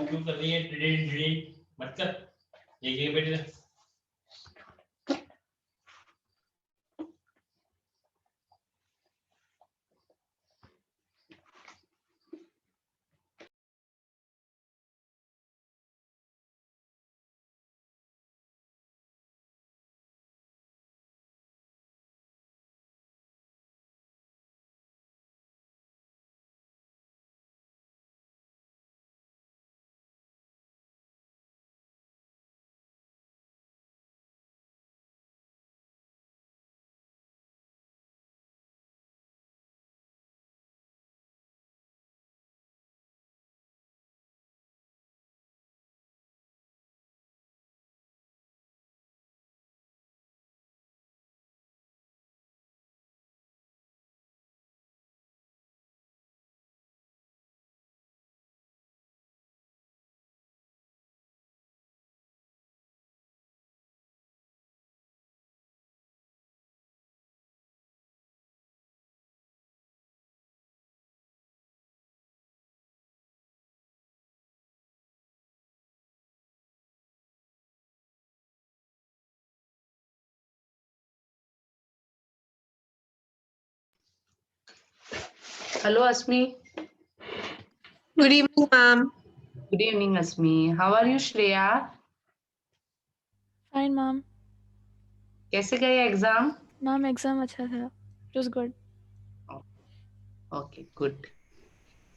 क्यों कर रही है टिडी टिडी मत कर एक बैठ जा Hello, Asmi. Good evening, ma'am. Good evening, Asmi. How are you, Shreya? Fine, ma'am. कैसे गया एग्जाम? Ma'am, exam अच्छा था. It was good. Okay, good.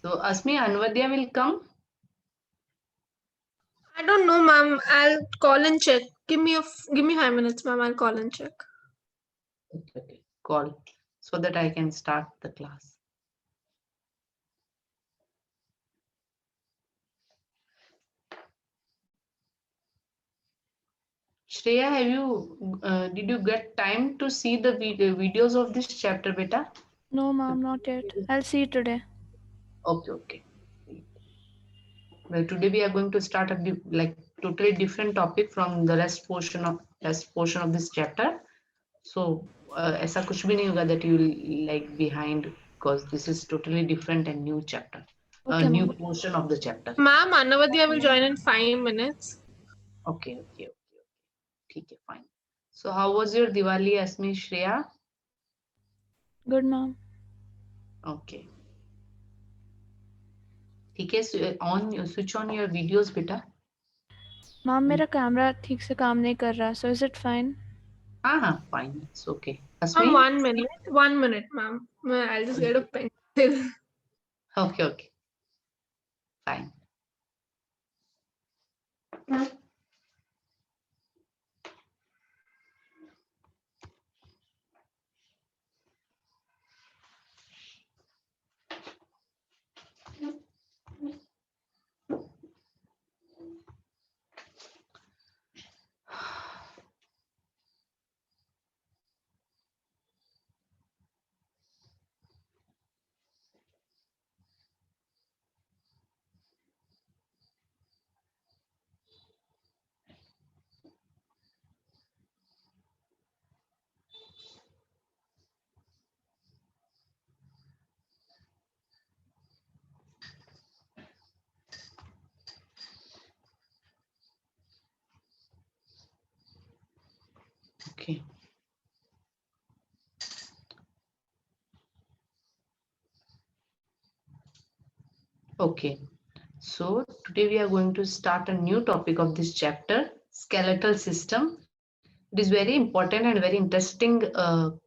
So, Asmi, Anvadya will come. I don't know, ma'am. I'll call and check. Give me 5 minutes, ma'am. I'll call and check. Okay, call so that I can start the class. Shreya, did you get time to see the videos of this chapter, beta? No, ma'am, not yet. I'll see it today. Okay. Well, today we are going to start a totally different topic from the rest portion of this chapter. So, ऐसा कुछ भी नहीं होगा that you will like behind because this is totally different and new chapter, Okay, new ma'am. portion of the chapter. Ma'am, Anavadya will join in 5 minutes. Okay. ठीक है, fine. So, how was your Diwali, Asmi, Shreya? Good, ma'am. Okay. ठीक है, switch on your videos, beta. Ma'am, मेरा camera ठीक से काम नहीं कर रहा. So is it fine? हाँ, fine. It's okay. Ma'am, Asmi? 1 minute. 1 minute, ma'am. I'll just get a pencil. Okay. Fine. Okay. Okay. So today we are going to start a new topic of this chapter, skeletal system. It is very important and very interesting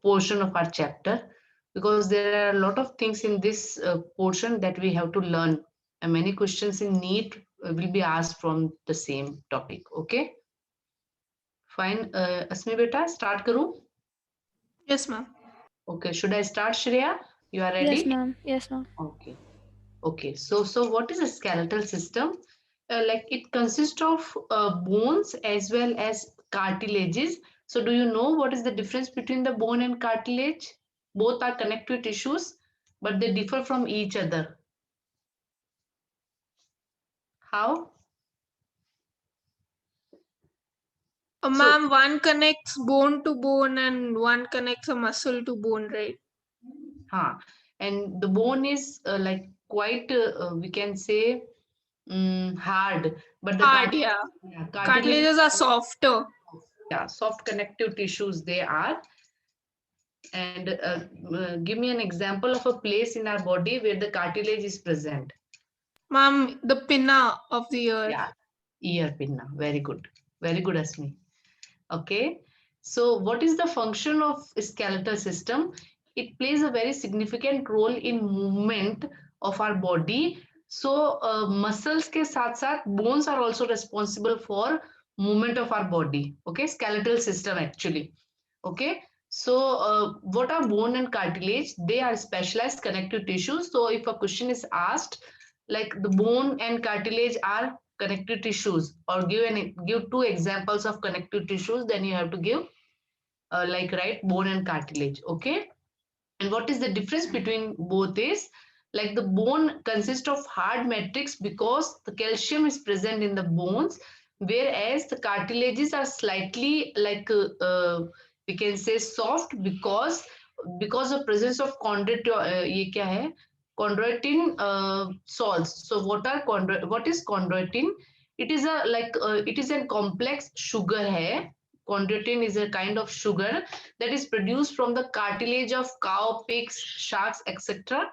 portion of our chapter because there are a lot of things in this portion that we have to learn, and many questions in NEET will be asked from the same topic. Okay. Fine. Asmi beta, start karu. Yes, ma'am. Okay. Should I start, Shreya? You are ready? Yes, ma'am. Yes, ma'am. Okay. So what is a skeletal system? Like it consists of bones as well as cartilages. So do you know what is the difference between the bone and cartilage? Both are connective tissues, but they differ from each other. How? Ma'am, one connects bone to bone and one connects a muscle to bone, right? And the bone is like quite, we can say, hard, but the Hard, yeah. cartilage, Cartilages are softer. yeah, soft connective tissues they are. And give me an example of a place in our body where the cartilage is present. Ma'am, the pinna of the ear. Yeah, ear pinna. Very good. Very good, Asmi. Okay. So what is the function of skeletal system? It plays a very significant role in movement of our body. So muscles ke saath saath bones are also responsible for movement of our body. Okay, skeletal system actually. Okay. So what are bone and cartilage? They are specialized connective tissues. So if a question is asked, like the bone and cartilage are connective tissues, or give two examples of connective tissues, then you have to give like right bone and cartilage. Okay. And what is the difference between both is, like the bone consists of hard matrix because the calcium is present in the bones, whereas the cartilages are slightly like we can say soft because of presence of chondroitin. ये क्या है? Chondroitin salts. So what is chondroitin? It is a it is a complex sugar है. Chondroitin is a kind of sugar that is produced from the cartilage of cow, pigs, sharks, etc.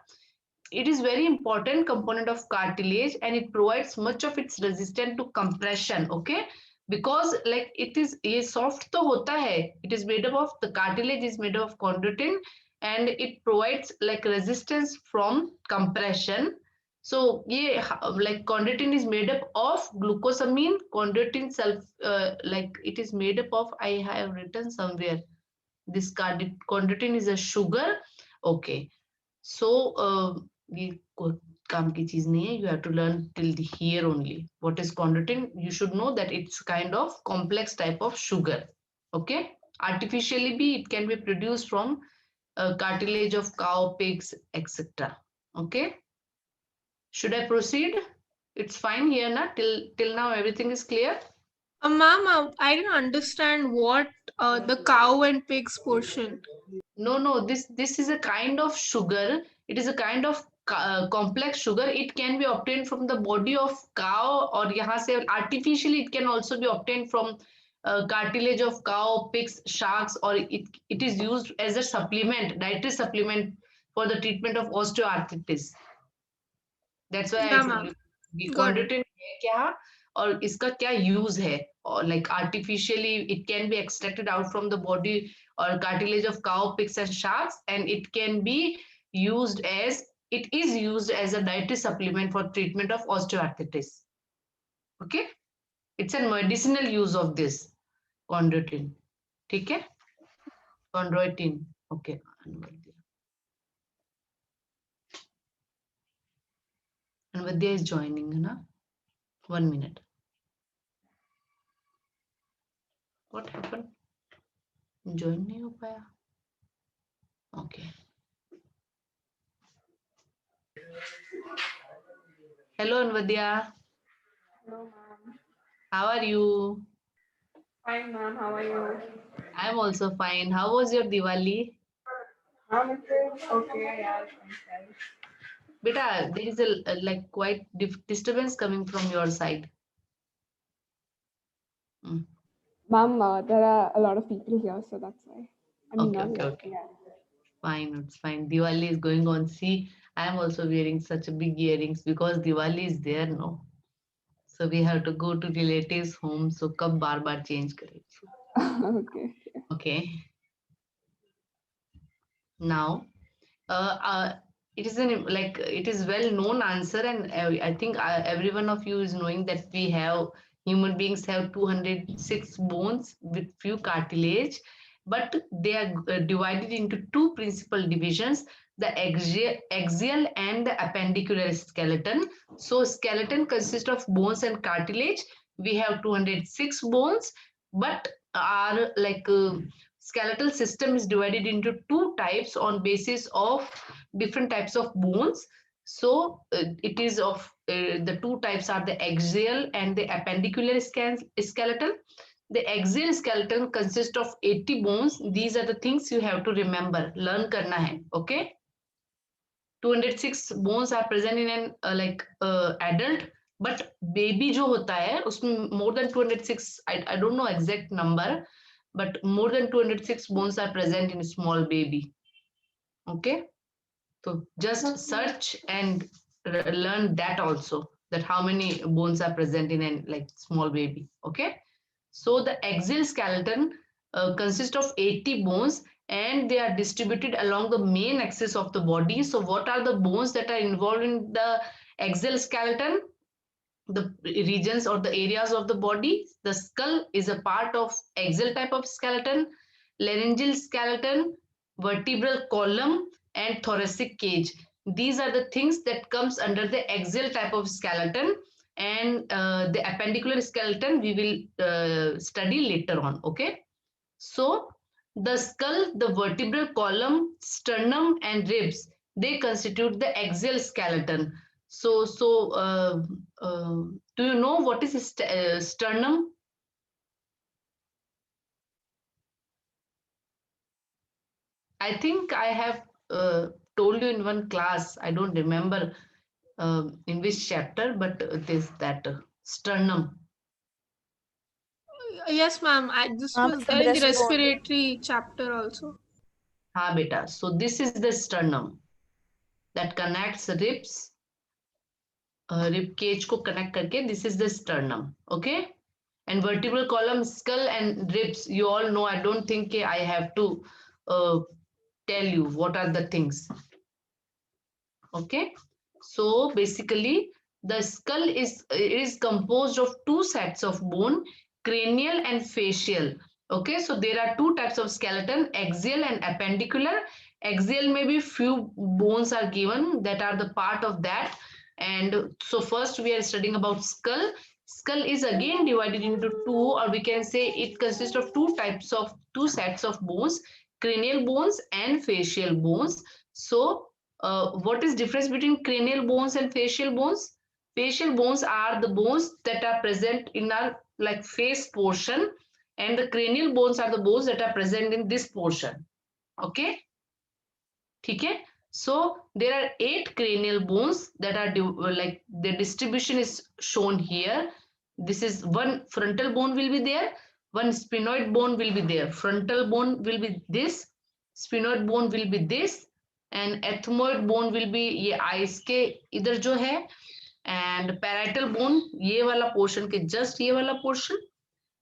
It is very important component of cartilage, and it provides much of its resistance to compression. Okay, because like it is ये soft तो होता है, it is made up of, the cartilage is made of chondroitin, and it provides like resistance from compression. So ये like chondroitin is made up of glucosamine. Chondroitin self like it is made up of, I have written somewhere, this chondroitin is a sugar. Okay, so ये काम की चीज नहीं है. You have to learn till here only. What is chondroitin? You should know that it's kind of complex type of sugar. Okay, artificially it can be produced from cartilage of cow, pigs, etc. Okay, should I proceed? It's fine here, na? Till now everything is clear. Ma'am, I didn't understand what the cow and pigs portion. No, this is a kind of sugar. It is a kind of complex sugar. It can be obtained from the body of cow, or यहाँ से artificially it can also be obtained from cartilage of cow, pigs, sharks, or it is used as a supplement, dietary supplement for the treatment of osteoarthritis. That's why I Yeah, told ma'am. you Got it. chondroitin है क्या और इसका क्या use है, or like artificially it can be extracted out from the body or cartilage of cow, pigs, and sharks, and it can be used as, it is used as a dietary supplement for treatment of osteoarthritis. Okay, it's a medicinal use of this chondroitin. ठीक है, chondroitin. Okay, Anvadya is joining, na? 1 minute. What happened? Join नहीं हो पाया. Okay. Hello, Anvadya. Hello, ma'am. How are you? Fine, ma'am. How are you? I'm also fine. How was your Diwali? It's okay. Yeah, fine. Beta, there is a like quite disturbance coming from your side. Ma'am, there are a lot of people here, so that's why. I mean, Okay, not okay, lot, okay. yeah. Fine, it's fine. Diwali is going on. See, I am also wearing such a big earrings because Diwali is there, no? So we have to go to relatives' home. So kab bar change kare. Okay. Okay. Now, it is it is well known answer, and I think every one of you is knowing that we have, human beings have 206 bones with few cartilage, but they are divided into two principal divisions, the axial and the appendicular skeleton. So skeleton consists of bones and cartilage. We have 206 bones, but our skeletal system is divided into two types on basis of different types of bones. So it is of the two types are the axial and the appendicular skeleton. The axial skeleton consists of 80 bones. These are the things you have to remember, learn karna hai. Okay, 206 bones are present in an adult. But baby जो होता है उसमें more than 206, I don't know exact number, but more than 206 bones are present in small baby. Okay, so just search and learn that also, that how many bones are present in a like small baby. Okay, so the axial skeleton consists of 80 bones and they are distributed along the main axis of the body. So what are the bones that are involved in the axial skeleton? The regions or the areas of the body. The skull is a part of axial type of skeleton, laryngeal skeleton, vertebral column, and thoracic cage. These are the things that comes under the axial type of skeleton, and the appendicular skeleton we will study later on. Okay, so the skull, the vertebral column, sternum, and ribs, they constitute the axial skeleton. So, do you know what is sternum? I think I have told you in one class. I don't remember in which chapter, but this that sternum. Yes, ma'am. This Ma'am, was there in the breastbone. respiratory chapter also. Ha, beta. So this is the sternum that connects ribs, rib cage को connect करके. This is the sternum. Okay. And vertebral column, skull and ribs, you all know. I don't think I have to tell you what are the things. Okay, so basically the skull is composed of two sets of bone, cranial and facial. Okay, so there are two types of skeleton, axial and appendicular. Axial, maybe few bones are given that are the part of that. And so first we are studying about skull. Skull is again divided into two, or we can say it consists of two sets of bones, cranial bones and facial bones. So what is difference between cranial bones and facial bones? Facial bones are the bones that are present in our like face portion, and the cranial bones are the bones that are present in this portion. Okay, ठीक है? So there are 8 cranial bones that are like the distribution is shown here. This is one frontal bone will be there, one sphenoid bone will be there. Frontal bone will be this, sphenoid bone will be this, and ethmoid bone will be ये eyes के इधर जो है, and parietal bone ये वाला portion के just ये वाला portion,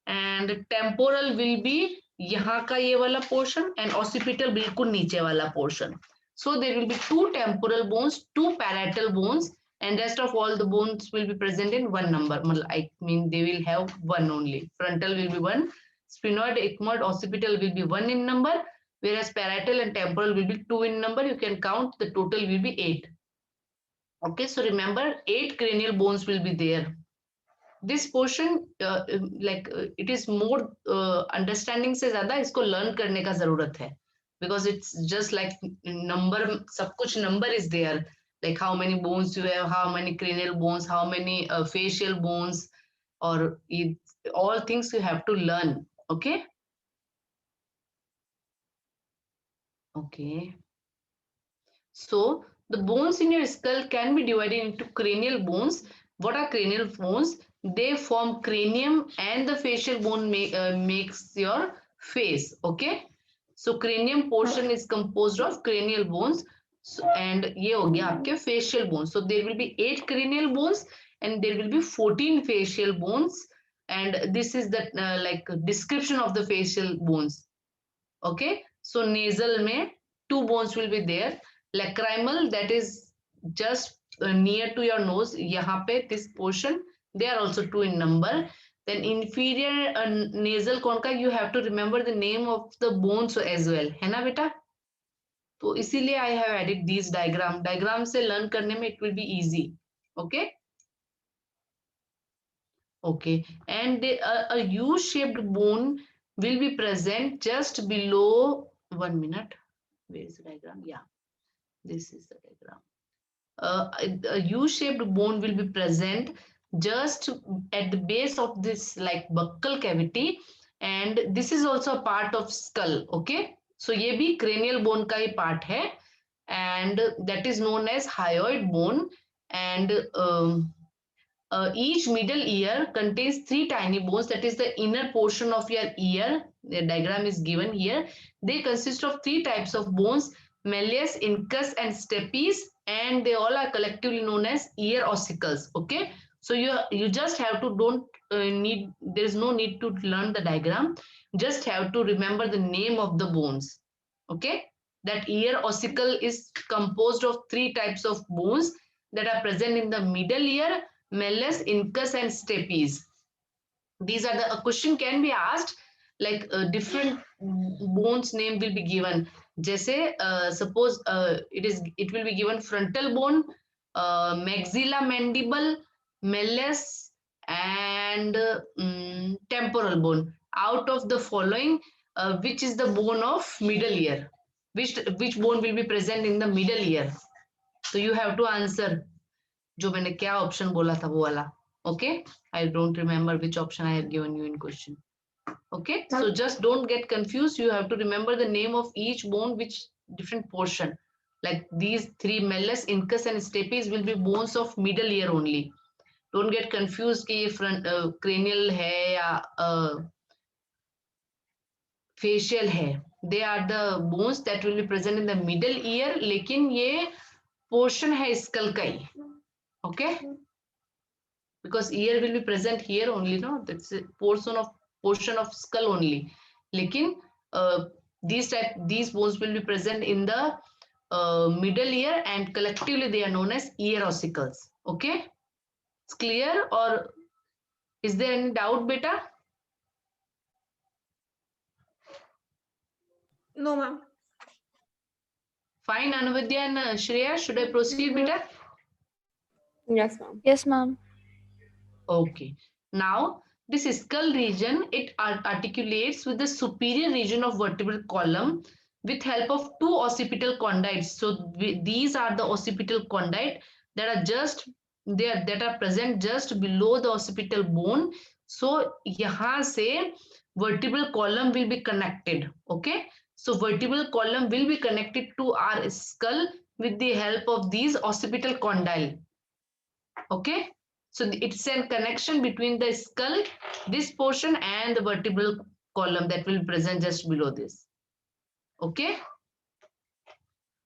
and temporal will be यहाँ का ये वाला portion, and occipital बिल्कुल नीचे वाला portion. So there will be two temporal bones, two parietal bones, and rest of all the bones will be present in one number. I mean, they will have one only. Frontal will be one, sphenoid, ethmoid, occipital will be one in number, whereas parietal and temporal will be two in number. You can count, the total will be 8. Okay, so remember 8 cranial bones will be there. This portion it is more understanding से ज़्यादा इसको learn करने का ज़रूरत है, because it's just like number, सब कुछ number is there, like how many bones you have, how many cranial bones, how many facial bones, or all things you have to learn. Okay. Okay. So the bones in your skull can be divided into cranial bones. What are cranial bones? They form cranium, and the facial bone makes your face. Okay, so cranium portion is composed of cranial bones, and ये हो गया आपके facial bones. So there will be 8 cranial bones and there will be 14 facial bones, and this is the like description of the facial bones. Okay, so nasal में 2 bones will be there. Lacrimal, that is just near to your nose, यहाँ पे this portion, they are also 2 in number. Then inferior nasal कौन का, you have to remember the name of the bones as well, है ना बेटा? तो इसीलिए I have added these diagram से learn करने में it will be easy. Okay. Okay, and a U-shaped bone will be present just below, 1 minute, where is the diagram? Yeah, this is the diagram. A U-shaped bone will be present just at the base of this like buccal cavity, and this is also a part of skull. Okay, so ये भी cranial bone का ही part है, and that is known as hyoid bone, and each middle ear contains 3 tiny bones, that is the inner portion of your ear. The diagram is given here. They consist of 3 types of bones, malleus, incus and stapes, and they all are collectively known as ear ossicles. Okay, so you just have to there is no need to learn the diagram, just have to remember the name of the bones. Okay, that ear ossicle is composed of 3 types of bones that are present in the middle ear, malleus, incus and stapes. These are a question can be asked, like different bones name will be given. Jaise suppose it will be given frontal bone, maxilla mandible, malleus and temporal bone. Out of the following, which is the bone of middle ear? Which bone will be present in the middle ear? So you have to answer. जो मैंने क्या option बोला था वो वाला. Okay, I don't remember which option I have given you in question. Okay, so just don't get confused. You have to remember the name of each bone, which different portion. Like these 3 malleus, incus and stapes will be bones of middle ear only. Don't get confused कि ये front cranial है या facial है. They are the bones that will be present in the middle ear. लेकिन ये portion है skull का ही. Okay, because ear will be present here only, no, that's a portion of skull only. Lekin these bones will be present in the middle ear and collectively they are known as ear ossicles. Okay, it's clear or is there any doubt, beta? No, ma'am. Fine, Anuvidya and Shreya, should I proceed, beta? Yes, ma'am. Yes, ma'am. Okay, now this skull region, it articulates with the superior region of vertebral column with help of 2 occipital condyles. So these are the occipital condyle that are just there, that are present just below the occipital bone. So yahan se vertebral column will be connected. Okay, so vertebral column will be connected to our skull with the help of these occipital condyle. Okay, so it's a connection between the skull, this portion, and the vertebral column that will present just below this. Okay,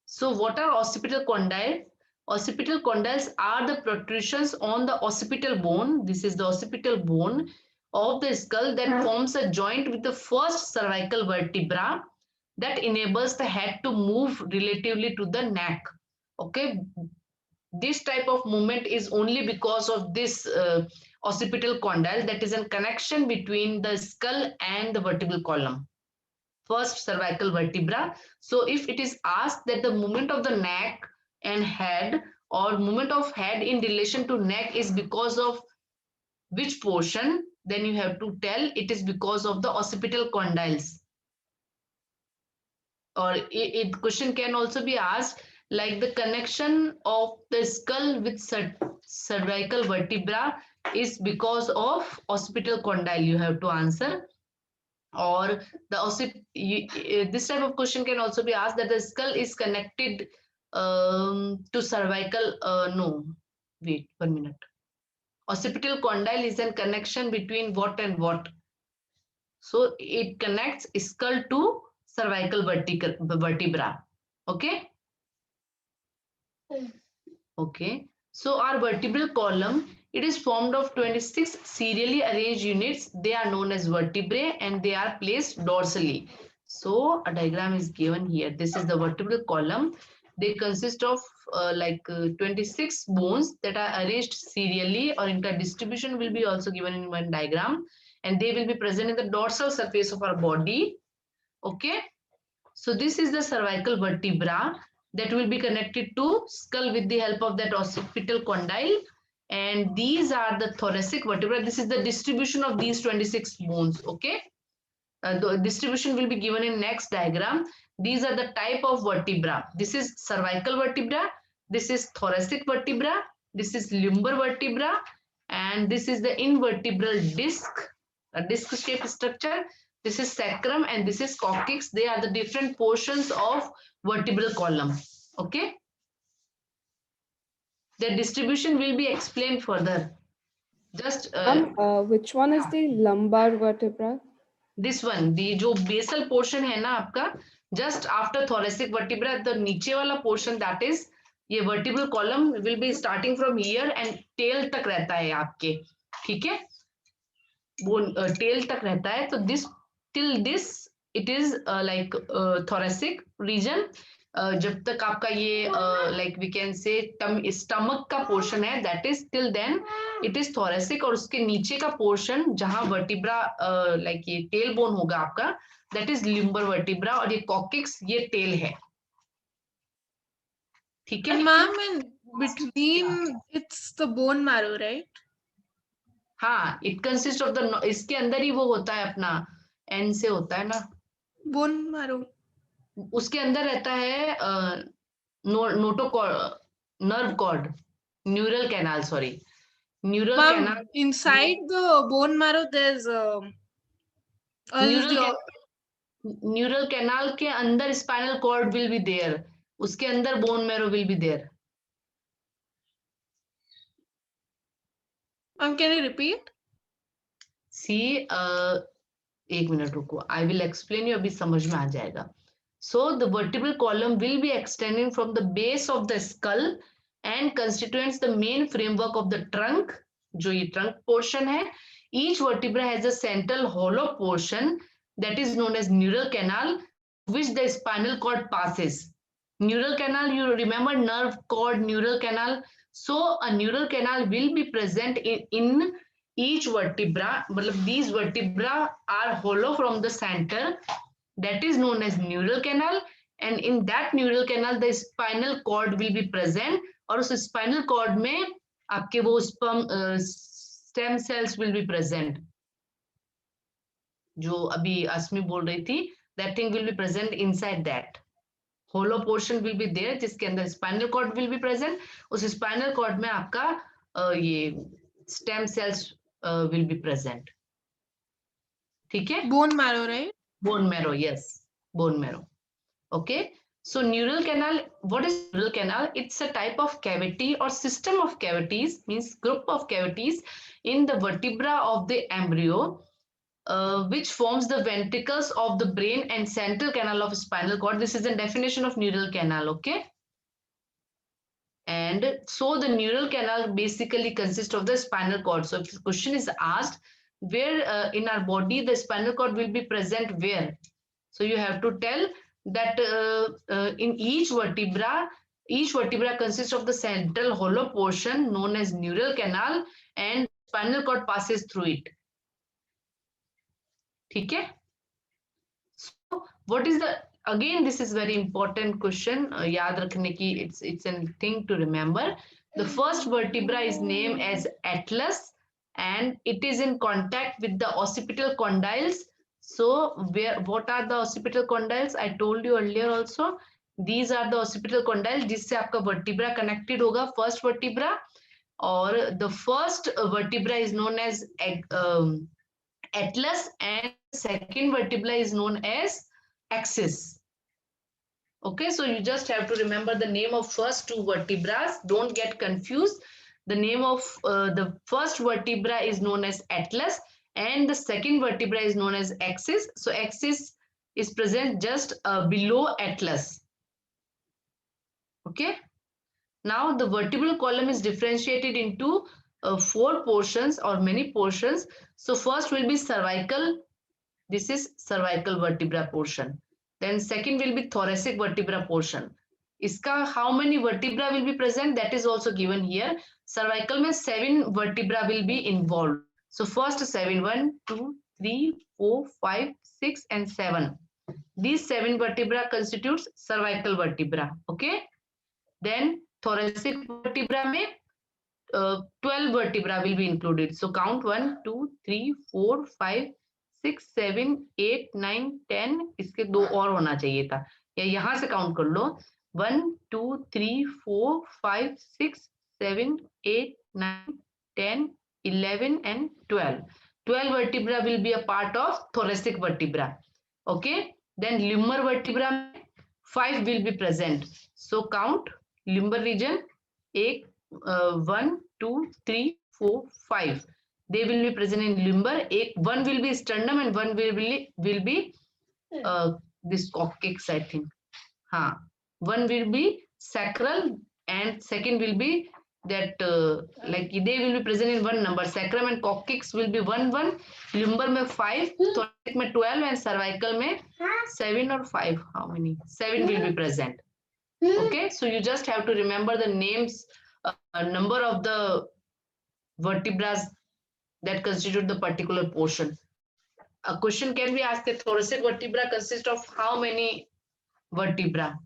so what are occipital condyle? Occipital condyles are the protrusions on the occipital bone. This is the occipital bone of the skull that forms a joint with the first cervical vertebra that enables the head to move relatively to the neck. Okay, this type of movement is only because of this occipital condyle that is in connection between the skull and the vertebral column, first cervical vertebra. So if it is asked that the movement of the neck and head or movement of head in relation to neck is because of which portion, then you have to tell it is because of the occipital condyles. Or it question can also be asked like the connection of the skull with cervical vertebra is because of occipital condyle, you have to answer. Or this type of question can also be asked that the skull is connected to cervical, no, wait 1 minute. Occipital condyle is a connection between what and what. So it connects skull to cervical vertebra. Okay. Okay, so our vertebral column, it is formed of 26 serially arranged units. They are known as vertebrae and they are placed dorsally. So a diagram is given here. This is the vertebral column. They consist of 26 bones that are arranged serially, or interdistribution will be also given in one diagram, and they will be present in the dorsal surface of our body. Okay, so this is the cervical vertebra that will be connected to skull with the help of that occipital condyle, and these are the thoracic vertebra. This is the distribution of these 26 bones. Okay, the distribution will be given in next diagram. These are the type of vertebra. This is cervical vertebra, this is thoracic vertebra, this is lumbar vertebra, and this is the invertebral disc, a disc shaped structure. This is sacrum and this is coccyx. They are the different portions of vertebral column. Okay, the distribution will be explained further. Just Which one is the lumbar vertebra? this one, the जो basal portion है ना आपका, just after thoracic vertebra, the नीचे वाला portion, that is ये vertebral column will be starting from here and tail तक रहता है आपके, ठीक है, वो tail तक रहता है. तो this till this it is like thoracic region. जब तक आपका ये like we can say stomach का portion है, that is till then it is thoracic. और उसके नीचे का portion जहां vertebra like ये tail bone होगा आपका, that is lumbar vertebra. और ये coccyx ये tail है, ठीक है. And ma'am, in between it's the bone marrow, right? हाँ, it consists of the, इसके अंदर ही वो होता है अपना, N से होता है ना, Bone marrow. उसके अंदर रहता है nerve cord, neural canal, sorry, neural Ma'am, canal. inside the bone marrow there's Neural canal के अंदर spinal cord will be there, उसके अंदर bone marrow will be there. can you repeat? See, एक minute रुको, I will explain you, अभी समझ में आ जाएगा. So the vertebral column will be extending from the base of the skull and constitutes the main framework of the trunk, जो ये trunk portion है. Each vertebra has a central hollow portion that is known as neural canal, which the spinal cord passes. Neural canal, you remember nerve cord, neural canal. So a neural canal will be present in each vertebra. Matlab these vertebra are hollow from the center. That is known as neural canal, and in that neural canal the spinal cord will be present. और उस spinal cord में आपके वो stem cells will be present. जो अभी अस्मी बोल रही थी, that thing will be present inside that. Hollow portion will be there, जिसके अंदर spinal cord will be present. उस spinal cord में आपका ये stem cells will be present. ठीक है? Bone marrow, right? Bone marrow, yes, bone marrow. Okay, so neural canal, what is neural canal? It's a type of cavity or system of cavities, means group of cavities in the vertebra of the embryo, which forms the ventricles of the brain and central canal of spinal cord. This is the definition of neural canal, okay? And so the neural canal basically consists of the spinal cord. So if the question is asked, where in our body the spinal cord will be present, where? So you have to tell that in each vertebra consists of the central hollow portion known as neural canal, and spinal cord passes through it. ठीक है? So what is the, again this is very important question, याद रखने की, it's a thing to remember. The first vertebra is named as atlas, and it is in contact with the occipital condyles. So what are the occipital condyles? I told you earlier also. These are the occipital condyles जिससे आपका vertebra connected होगा, first vertebra. और the first vertebra is known as atlas, and second vertebra is known as axis. Okay, so you just have to remember the name of first two vertebrae. Don't get confused. The name of the first vertebra is known as atlas, and the second vertebra is known as axis. So axis is present just below atlas. Okay. Now the vertebral column is differentiated into 4 portions or many portions. So first will be cervical. This is cervical vertebra portion. Then second will be thoracic vertebra portion. Iska how many vertebra will be present, that is also given here. Cervical में 7 vertebra will be involved. So first 7, 1, 2, 3, 4, 5, 6 and 7. These 7 vertebra constitutes cervical vertebra. Okay. Then thoracic vertebra में 12 vertebra will be included. So count 1, 2, 3, 4, 5, 6, 7, 8, 9, 10. इसके 2 और होना चाहिए था, या यहाँ से काउंट कर लो. 1, 2, 3, 4, 5, 6, 7, 8, 9, 10, 11 and 12. 12 vertebra will be a part of thoracic vertebra. Okay. Then lumbar vertebra 5 will be present. So count lumbar region 1, 2, 3, 4, 5. they will be present in limber. One will be sternum and one will be this coccyx, I think. One will be sacral and second will be that like they will be present in one number. Sacrum and coccyx will be 1 1, limber में 5, thoracic में 12 and cervical में 7 or 5. How many? 7 will be present. Okay, so you just have to remember the names, number of the vertebrae that constitute the particular portion. A question can be asked: the thoracic vertebra consists of how many vertebra?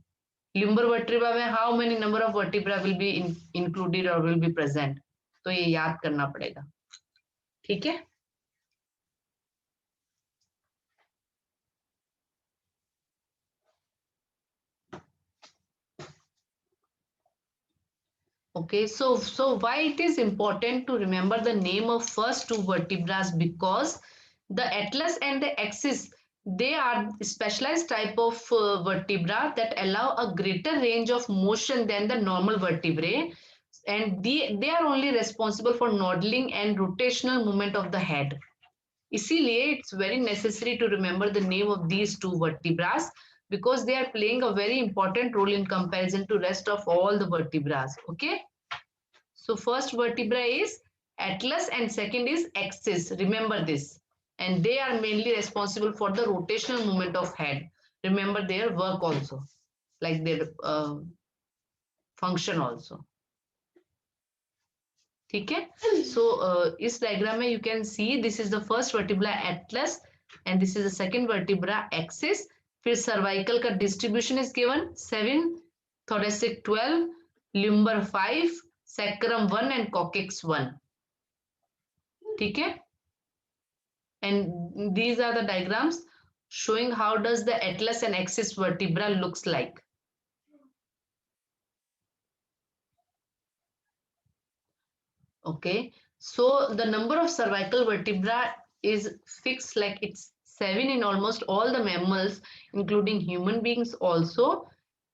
Limber vertebra में how many number of vertebra will be included or will be present? तो ये याद करना पड़ेगा. ठीक है? Okay, so why it is important to remember the name of first two vertebrae? Because the atlas and the axis, they are specialized type of vertebra that allow a greater range of motion than the normal vertebrae, and they are only responsible for nodding and rotational movement of the head. इसीलिए it's very necessary to remember the name of these two vertebrae because they are playing a very important role in comparison to rest of all the vertebrae. Okay, so first vertebra is atlas and second is axis. Remember this, and they are mainly responsible for the rotational movement of head. Remember their work also, like their function also. ठीक है? So इस diagram में you can see this is the first vertebra atlas and this is the second vertebra axis. फिर cervical का distribution is given 7, thoracic 12, limber 5, sacrum 1 and coccyx 1. ठीक है? And these are the diagrams showing how does the atlas and axis vertebra looks like. Okay, so the number of cervical vertebra is fixed, like it's 7 in almost all the mammals, including human beings also.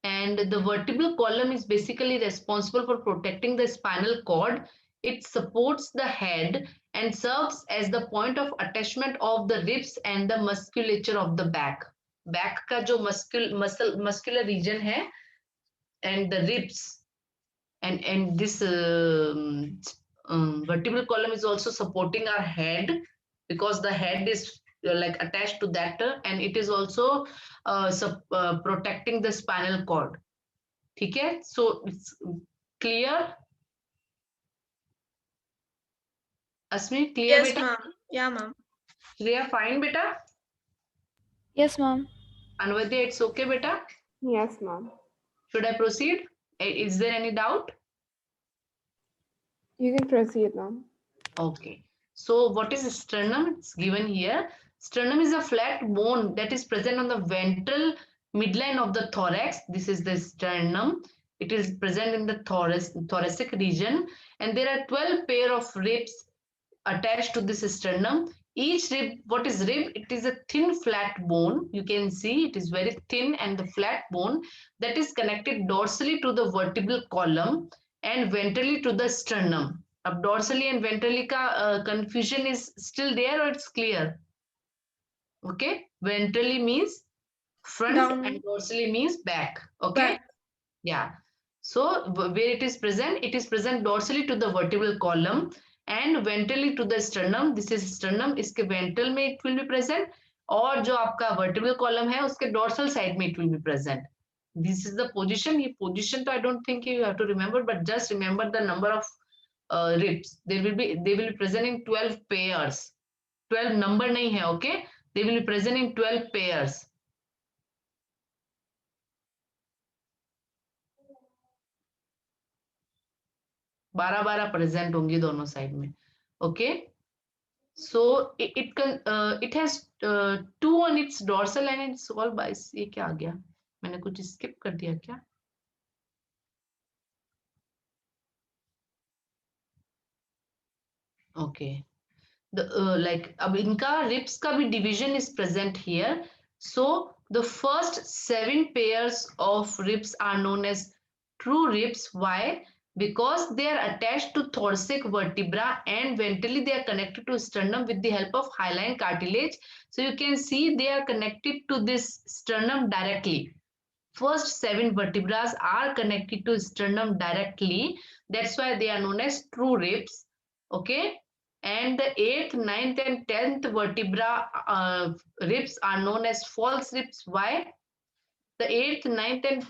And the vertebral column is basically responsible for protecting the spinal cord. It supports the head and serves as the point of attachment of the ribs and the musculature of the back. Back का जो muscular region है, and the ribs and this vertebral column is also supporting our head because the head is like attached to that, and it is also protecting the spinal cord. ठीक है? So it's clear. Asmi, clear? Yes, beta? ma'am. Yeah, ma'am. Clear? Fine, beta? Yes, ma'am. Anvadya, it's okay, beta? Yes, ma'am. Should I proceed? Is there any doubt? You can proceed, ma'am. Okay. So what is sternum? It's given here. Sternum is a flat bone that is present on the ventral midline of the thorax. This is the sternum. It is present in the thoracic region, and there are 12 pair of ribs attached to this sternum. Each rib, what is rib? It is a thin flat bone. You can see it is very thin and the flat bone that is connected dorsally to the vertebral column and ventrally to the sternum. Ab dorsally and ventrally ka confusion is still there or it's clear? Okay, ventrally means front Down. and dorsally means back. Okay, Back. yeah. So where it is present dorsally to the vertebral column and ventrally to the sternum. This is sternum. इसके ventral में it will be present, और जो आपका vertebral column है उसके dorsal side में it will be present. This is the position. ये position तो I don't think you have to remember, but just remember the number of ribs. They will be present in 12 pairs. 12 number नहीं है, okay? They will be present in 12 pairs. बारह present होंगी दोनों side में. Okay, so it has 2 on its dorsal and it's all by. ये क्या आ गया? मैंने कुछ skip कर दिया क्या? Okay, the like अब इनका ribs का भी division is present here. So the first 7 pairs of ribs are known as true ribs. Why? because they are attached to thoracic vertebra and ventrally they are connected to sternum with the help of hyaline cartilage. So you can see they are connected to this sternum directly. First 7 vertebrae are connected to sternum directly. That's why they are known as true ribs. Okay. And the 8th, 9th and 10th vertebra ribs are known as false ribs. Why? The 8th, 9th and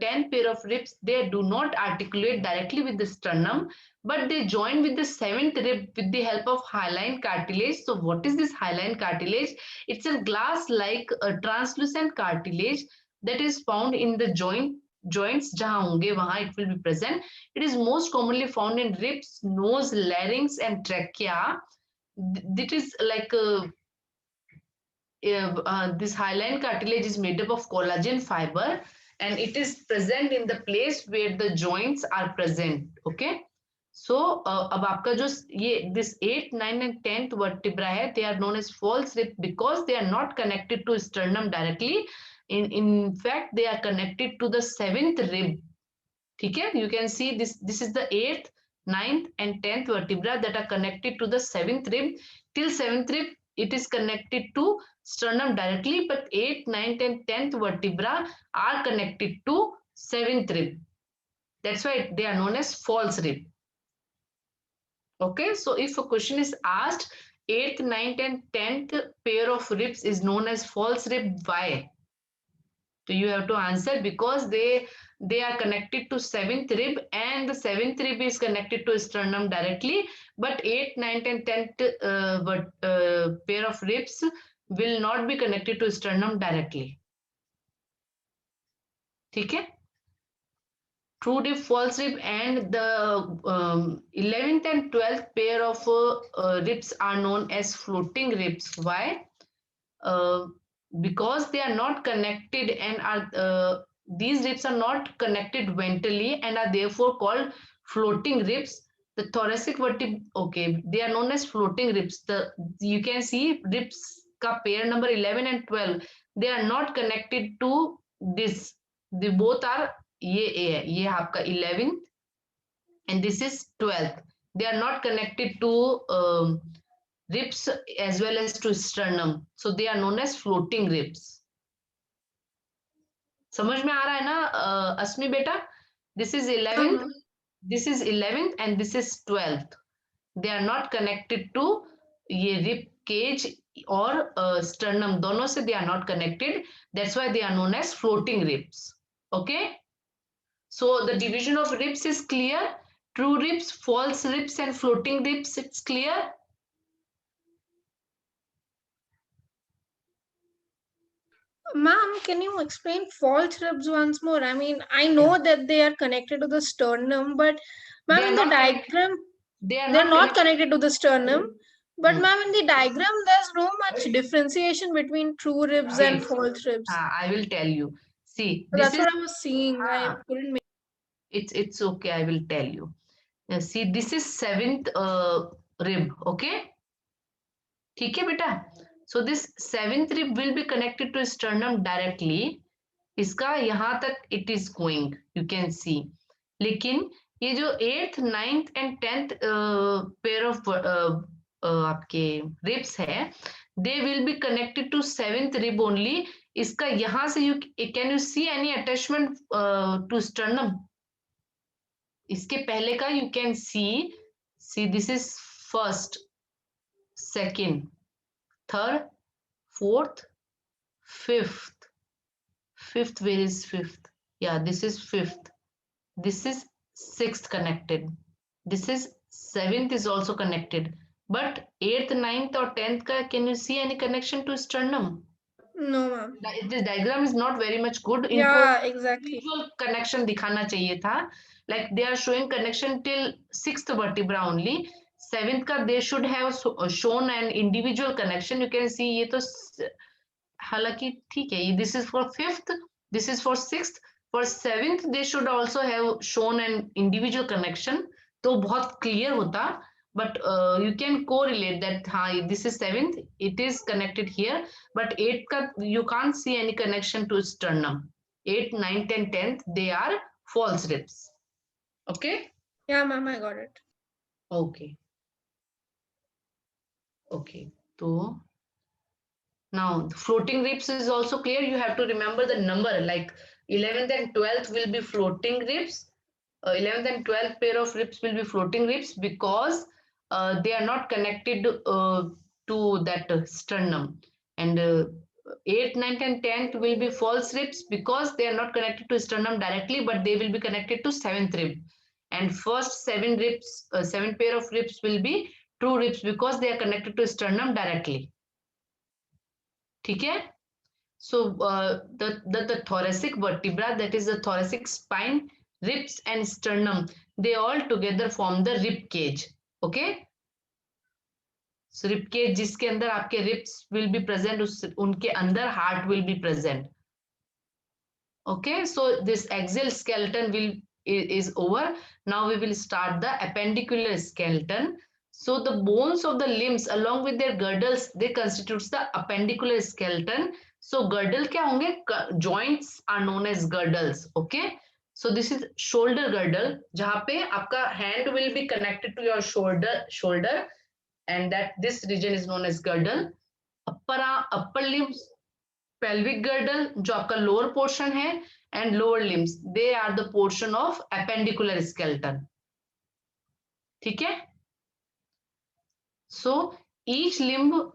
10th pair of ribs, they do not articulate directly with the sternum, but they join with the 7th rib with the help of hyaline cartilage. So what is this hyaline cartilage? It's a glass-like translucent cartilage that is found in the joints jahan honge wahan it will be present. It is most commonly found in ribs, nose, larynx and trachea. It is like this hyaline cartilage is made up of collagen fiber and it is present in the place where the joints are present. Okay. So अब आपका जो ये this 8th, 9th and 10th vertebra है, they are known as false rib because they are not connected to sternum directly. In fact, they are connected to the 7th rib. ठीक है? You can see this is the 8th, 9th and 10th vertebra that are connected to the 7th rib. Till 7th rib, it is connected to sternum directly, but 8th, 9th and 10th vertebra are connected to 7th rib. That's why they are known as false rib. Okay, so if a question is asked, 8th, 9th and 10th pair of ribs is known as false rib. Why? So you have to answer because they are connected to 7th rib and the 7th rib is connected to sternum directly, but 8th, 9th and 10th pair of ribs will not be connected to sternum directly. ठीक है? True rib, false rib and the 11th and 12th pair of ribs are known as floating ribs. Why? Because they are not connected and are these ribs are not connected ventrally and are therefore called floating ribs. The thoracic vertebra, okay, they are known as floating ribs. You can see ribs ka pair number 11 and 12. They are not connected to this. They both are ये आपका 11th and this is 12th. They are not connected to ribs as well as to sternum, so they are known as floating ribs. समझ में आ रहा है ना अस्मी बेटा? This is 11th, this is 11th and this is 12th. They are not connected to ये rib cage or sternum, दोनों से they are not connected. That's why they are known as floating ribs. Okay. So the division of ribs is clear. True ribs, false ribs and floating ribs, it's clear. Ma'am, can you explain false ribs once more? I mean, I know that they are connected to the sternum, but ma'am, in the diagram, they're not connected to the sternum. But ma'am, in the diagram, there's no much differentiation between true ribs and false ribs. I will tell you. See, that's what I was seeing. I couldn't make it's okay. I will tell you. See, this is 7th rib. Okay. ठीक है बेटा? So this 7th rib will be connected to sternum directly. इसका यहाँ तक it is going. You can see. लेकिन ये जो 8th, 9th and 10th pair of आपके ribs है, they will be connected to 7th rib only. इसका यहाँ से can you see any attachment to sternum? इसके पहले का you can see this is first, second, third, fourth, fifth. Fifth, where is fifth? Yeah, this is fifth. This is 6th connected. This is 7th is also connected. But 8th, 9th or 10th ka, can you see any connection to sternum? No, ma'am. This diagram is not very much good. Yeah, exactly. Visual connection दिखाना चाहिए था. Like they are showing connection till 6th vertebra only. 7th ka they should have shown an individual connection. You can see ये तो हालांकि ठीक है. This is for 5th. This is for 6th. For 7th they should also have shown an individual connection. तो बहुत clear होता. But you can correlate that this is 7th, it is connected here, but 8th ka, you can't see any connection to sternum. 8th, 9th and 10th, they are false ribs. Okay. Yeah, ma'am, I got it. Okay. Okay. So now the floating ribs is also clear. You have to remember the number, like 11th and 12th will be floating ribs. 11th and 12th pair of ribs will be floating ribs because they are not connected to that sternum. And 8th, 9th and 10th will be false ribs because they are not connected to sternum directly, but they will be connected to 7th rib. And first 7 ribs, 7 pair of ribs will be true ribs because they are connected to sternum directly. ठीक है? So the thoracic vertebra, that is the thoracic spine, ribs and sternum, they all together form the rib cage. Okay? So rib cage जिसके अंदर आपके ribs will be present, उनके अंदर heart will be present. Okay, so this axial skeleton is over. Now we will start the appendicular skeleton. So the bones of the limbs along with their girdles, they constitutes the appendicular skeleton. So girdle क्या होंगे? Joints are known as girdles. Okay, so this is shoulder girdle, जहाँ पे आपका hand will be connected to your shoulder, and that this region is known as girdle. upper limbs, pelvic girdle जो आपका lower portion है, and lower limbs, they are the portion of appendicular skeleton. ठीक है? So each limb,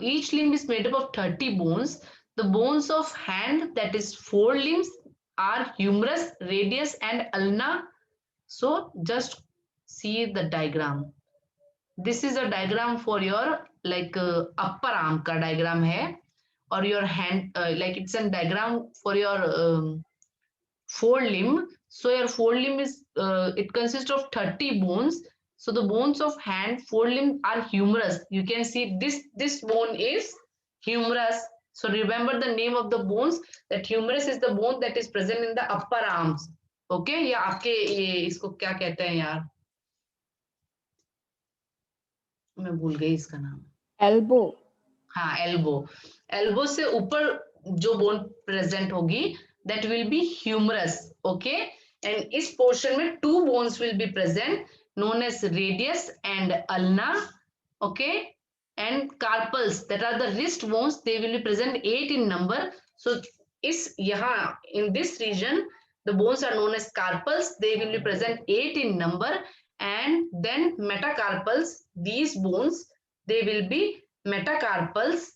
each limb is made up of 30 bones. The bones of hand, that is 4 limbs, are humerus, radius and ulna. So just see the diagram. This is a diagram for your upper arm का diagram है, or your hand, it's a diagram for your forelimb. So your forelimb is it consists of 30 bones. So the bones of hand, forelimb are humerus. You can see this bone is humerus. So remember the name of the bones. That humerus is the bone that is present in the upper arms. Okay, या आपके ये इसको क्या कहते हैं यार, मैं भूल गई इसका नाम. Elbow. हाँ, elbow से ऊपर जो bone present होगी, that will be humerus. Okay, and इस portion में 2 bones will be present, known as radius and ulna. Okay, and carpals, that are the wrist bones, they will be present 8 in number. So इस यहाँ in this region the bones are known as carpals, they will be present 8 in number. And then metacarpals, these bones, they will be metacarpals.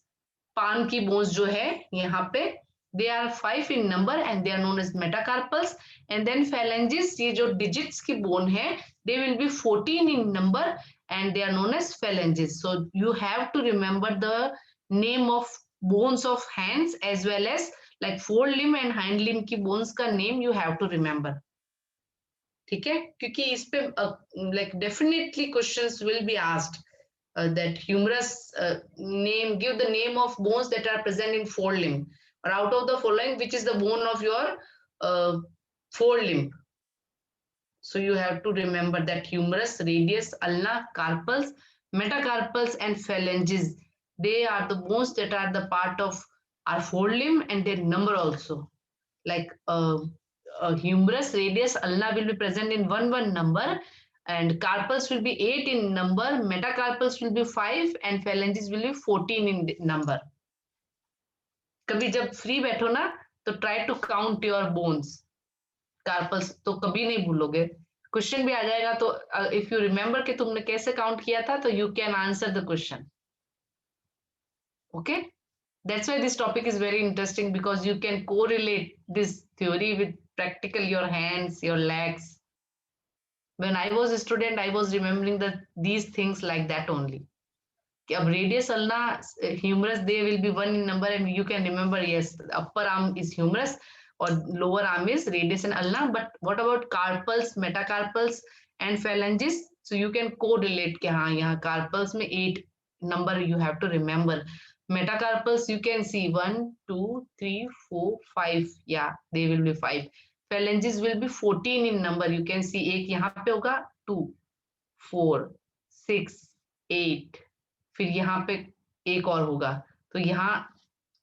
पान की bones जो है यहाँ पे, they are 5 in number and they are known as metacarpals. And then phalanges, ये जो digits की bone है, they will be 14 in number and they are known as phalanges. So you have to remember the name of bones of hands as well as like forelimb and hind limb की bones का name you have to remember. ठीक है? क्योंकि इस पे like definitely questions will be asked. That humerus name, give the name of bones that are present in forelimb, or out of the following which is the bone of your forelimb. So you have to remember that humerus, radius, ulna, carpals, metacarpals and phalanges, they are the bones that are the part of our forelimb and their number also. Like humerus, radius, ulna will be present in 1 number, and carpals will be 8 in number, metacarpals will be 5 and phalanges will be 14 in number. कभी जब free बैठो ना तो try to count your bones. Carpals तो कभी नहीं भूलोगे. Question भी आ जाएगा तो if you remember कि तुमने कैसे count किया था तो you can answer the question. Okay? That's why this topic is very interesting, because you can correlate this theory with practical, your hands, your legs. When I was a student, I was remembering these things like that only. अब radius, ulna, humerus, they will be 1 in number and you can remember, yes, upper arm is humerus or lower arm is radius and ulna. But what about carpals, metacarpals and phalanges? So you can correlate कि हाँ यहाँ carpals में 8 number you have to remember. Metacarpals you can see 1, 2, 3, 4, 5. Yeah, they will be 5. Phalanges will be 14 in number. You can see एक यहाँ पे होगा 2, 4, 6, 8. फिर यहाँ पे एक और होगा. तो यहाँ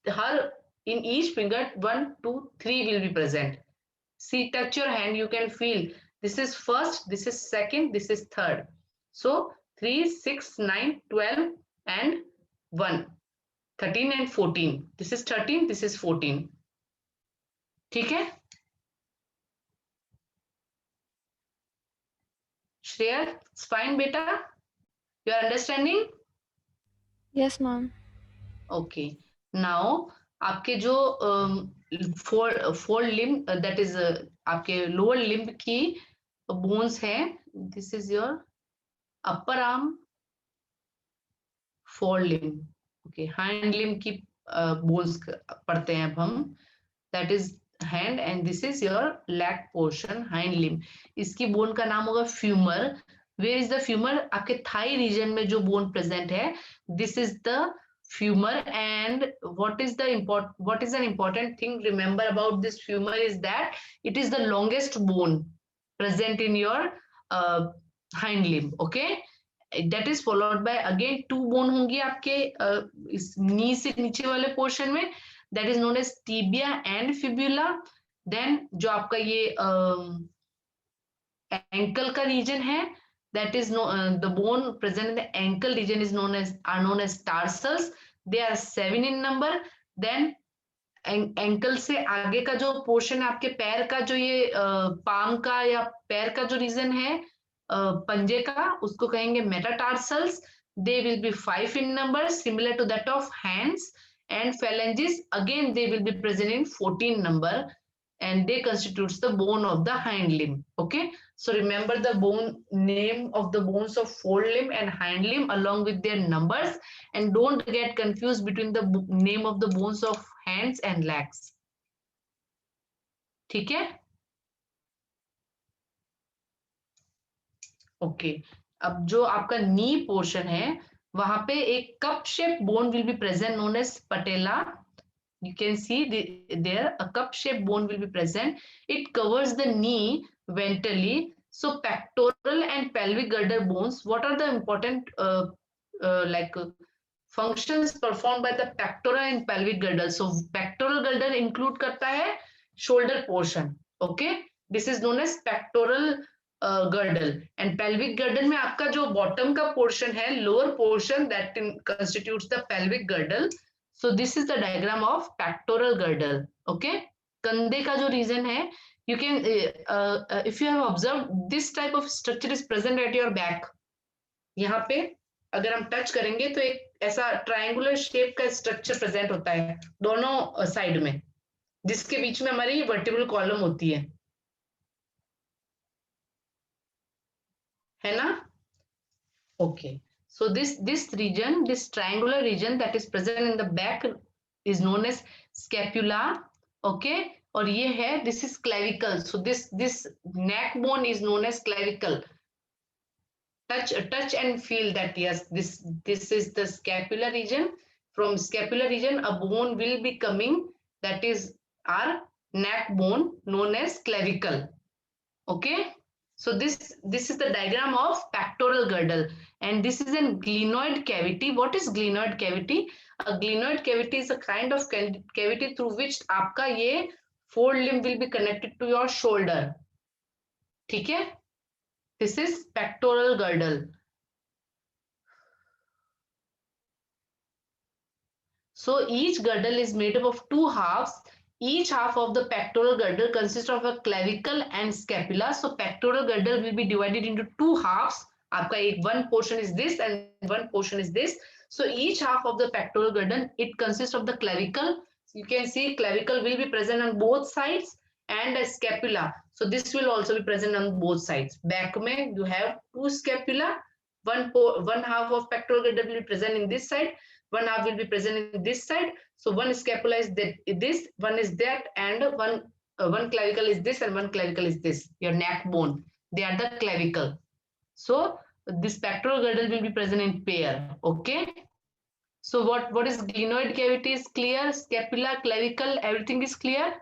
हर in each finger 1, 2, 3 will be present. See, touch your hand, you can feel This is first, this is second, this is third. So 3, 6, 9, 12 and 1. 13 and 14. This is 13, this is 14. ठीक है? Shreya, it's fine, beta? You are understanding? Yes, ma'am. Okay. Now, आपके जो four limb that is आपके lower limb की bones हैं. This is your upper arm forelimb. Okay, hind limb की bones पढ़ते हैं अब हम. That is hand and this is your leg portion, hind limb. इसकी bone का नाम होगा femur. Where is the femur? आपके thigh region में जो bone present है, this is the femur. And what is an important thing remember about this femur is that it is the longest bone present in your hind limb. Okay, that is followed by again two bone होंगी आपके इस knee से नीचे वाले portion में, that is known as tibia and fibula. Then जो आपका ये ankle का region है, that is the bone present in the ankle region is known as tarsals. They are 7 in number. Then ankle से आगे का जो portion है आपके पैर का, जो ये palm का या पैर का जो region है पंजे का, उसको कहेंगे metatarsals. They will be 5 in number, similar to that of hands. And phalanges, again they will be present in 14 number, and they constitutes the bone of the hind limb. Okay, so remember the name of the bones of forelimb and hind limb along with their numbers, and don't get confused between the name of the bones of hands and legs. ठीक है? Okay, अब जो आपका knee portion है, वहां पे एक cup shaped bone will be present known as patella. You can see there a cup shaped bone will be present. It covers the knee ventrally. So pectoral and pelvic girdle bones, what are the important functions performed by the pectoral and pelvic girdle? So pectoral girdle include करता है shoulder portion. Okay, this is known as pectoral girdle. And pelvic girdle में आपका जो bottom का portion है, lower portion, that constitutes the pelvic girdle. So this is the diagram of pectoral girdle. Okay, कंधे का जो region है, you can if you have observed, this type of structure is present at your back. यहाँ पे अगर हम touch करेंगे तो एक ऐसा triangular shape का structure present होता है दोनों side में, जिसके बीच में हमारी vertebral column होती है ना? Okay, so this region, this triangular region that is present in the back is known as scapula. Okay, और ये है, this is clavicle. So this neck bone is known as clavicle. Touch and feel that yes, this is the scapular region. From scapular region, a bone will be coming, that is our neck bone known as clavicle. Okay, so this is the diagram of pectoral girdle, and this is a glenoid cavity. What is glenoid cavity? A glenoid cavity is a kind of cavity through which आपका ये forelimb will be connected to your shoulder. ठीक है? This is pectoral girdle. So each girdle is made up of two halves. Each half of the pectoral girdle consists of a clavicle and scapula. So pectoral girdle will be divided into two halves. आपका one portion is this and one portion is this. So each half of the pectoral girdle, it consists of the clavicle. You can see clavicle will be present on both sides, and a scapula. So this will also be present on both sides. Back mein you have two scapula. One half of pectoral girdle will be present in this side. One half will be present in this side. So one scapula is this, one is that, and one clavicle is this, and one clavicle is this. Your neck bone. They are the clavicle. So this pectoral girdle will be present in pair. Okay. So what is glenoid cavity is clear. Scapula, clavicle, everything is clear.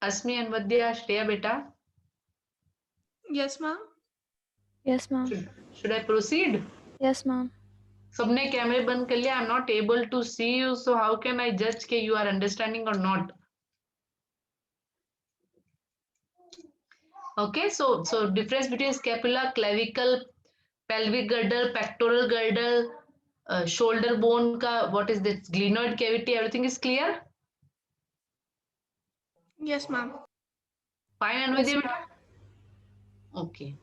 Asmi and Vadya, Shreya beta. Yes, ma'am. Yes, ma'am. Should I proceed? Yes, ma'am. सबने कैमरे बंद कर लिया. I'm not able to see you, so how can I judge कि you are understanding or not? Okay, so difference between scapula, clavicle, pelvic girdle, pectoral girdle, shoulder bone ka, what is this, glenoid cavity, everything is clear? Yes, ma'am. Fine, and with Yes, you? Okay.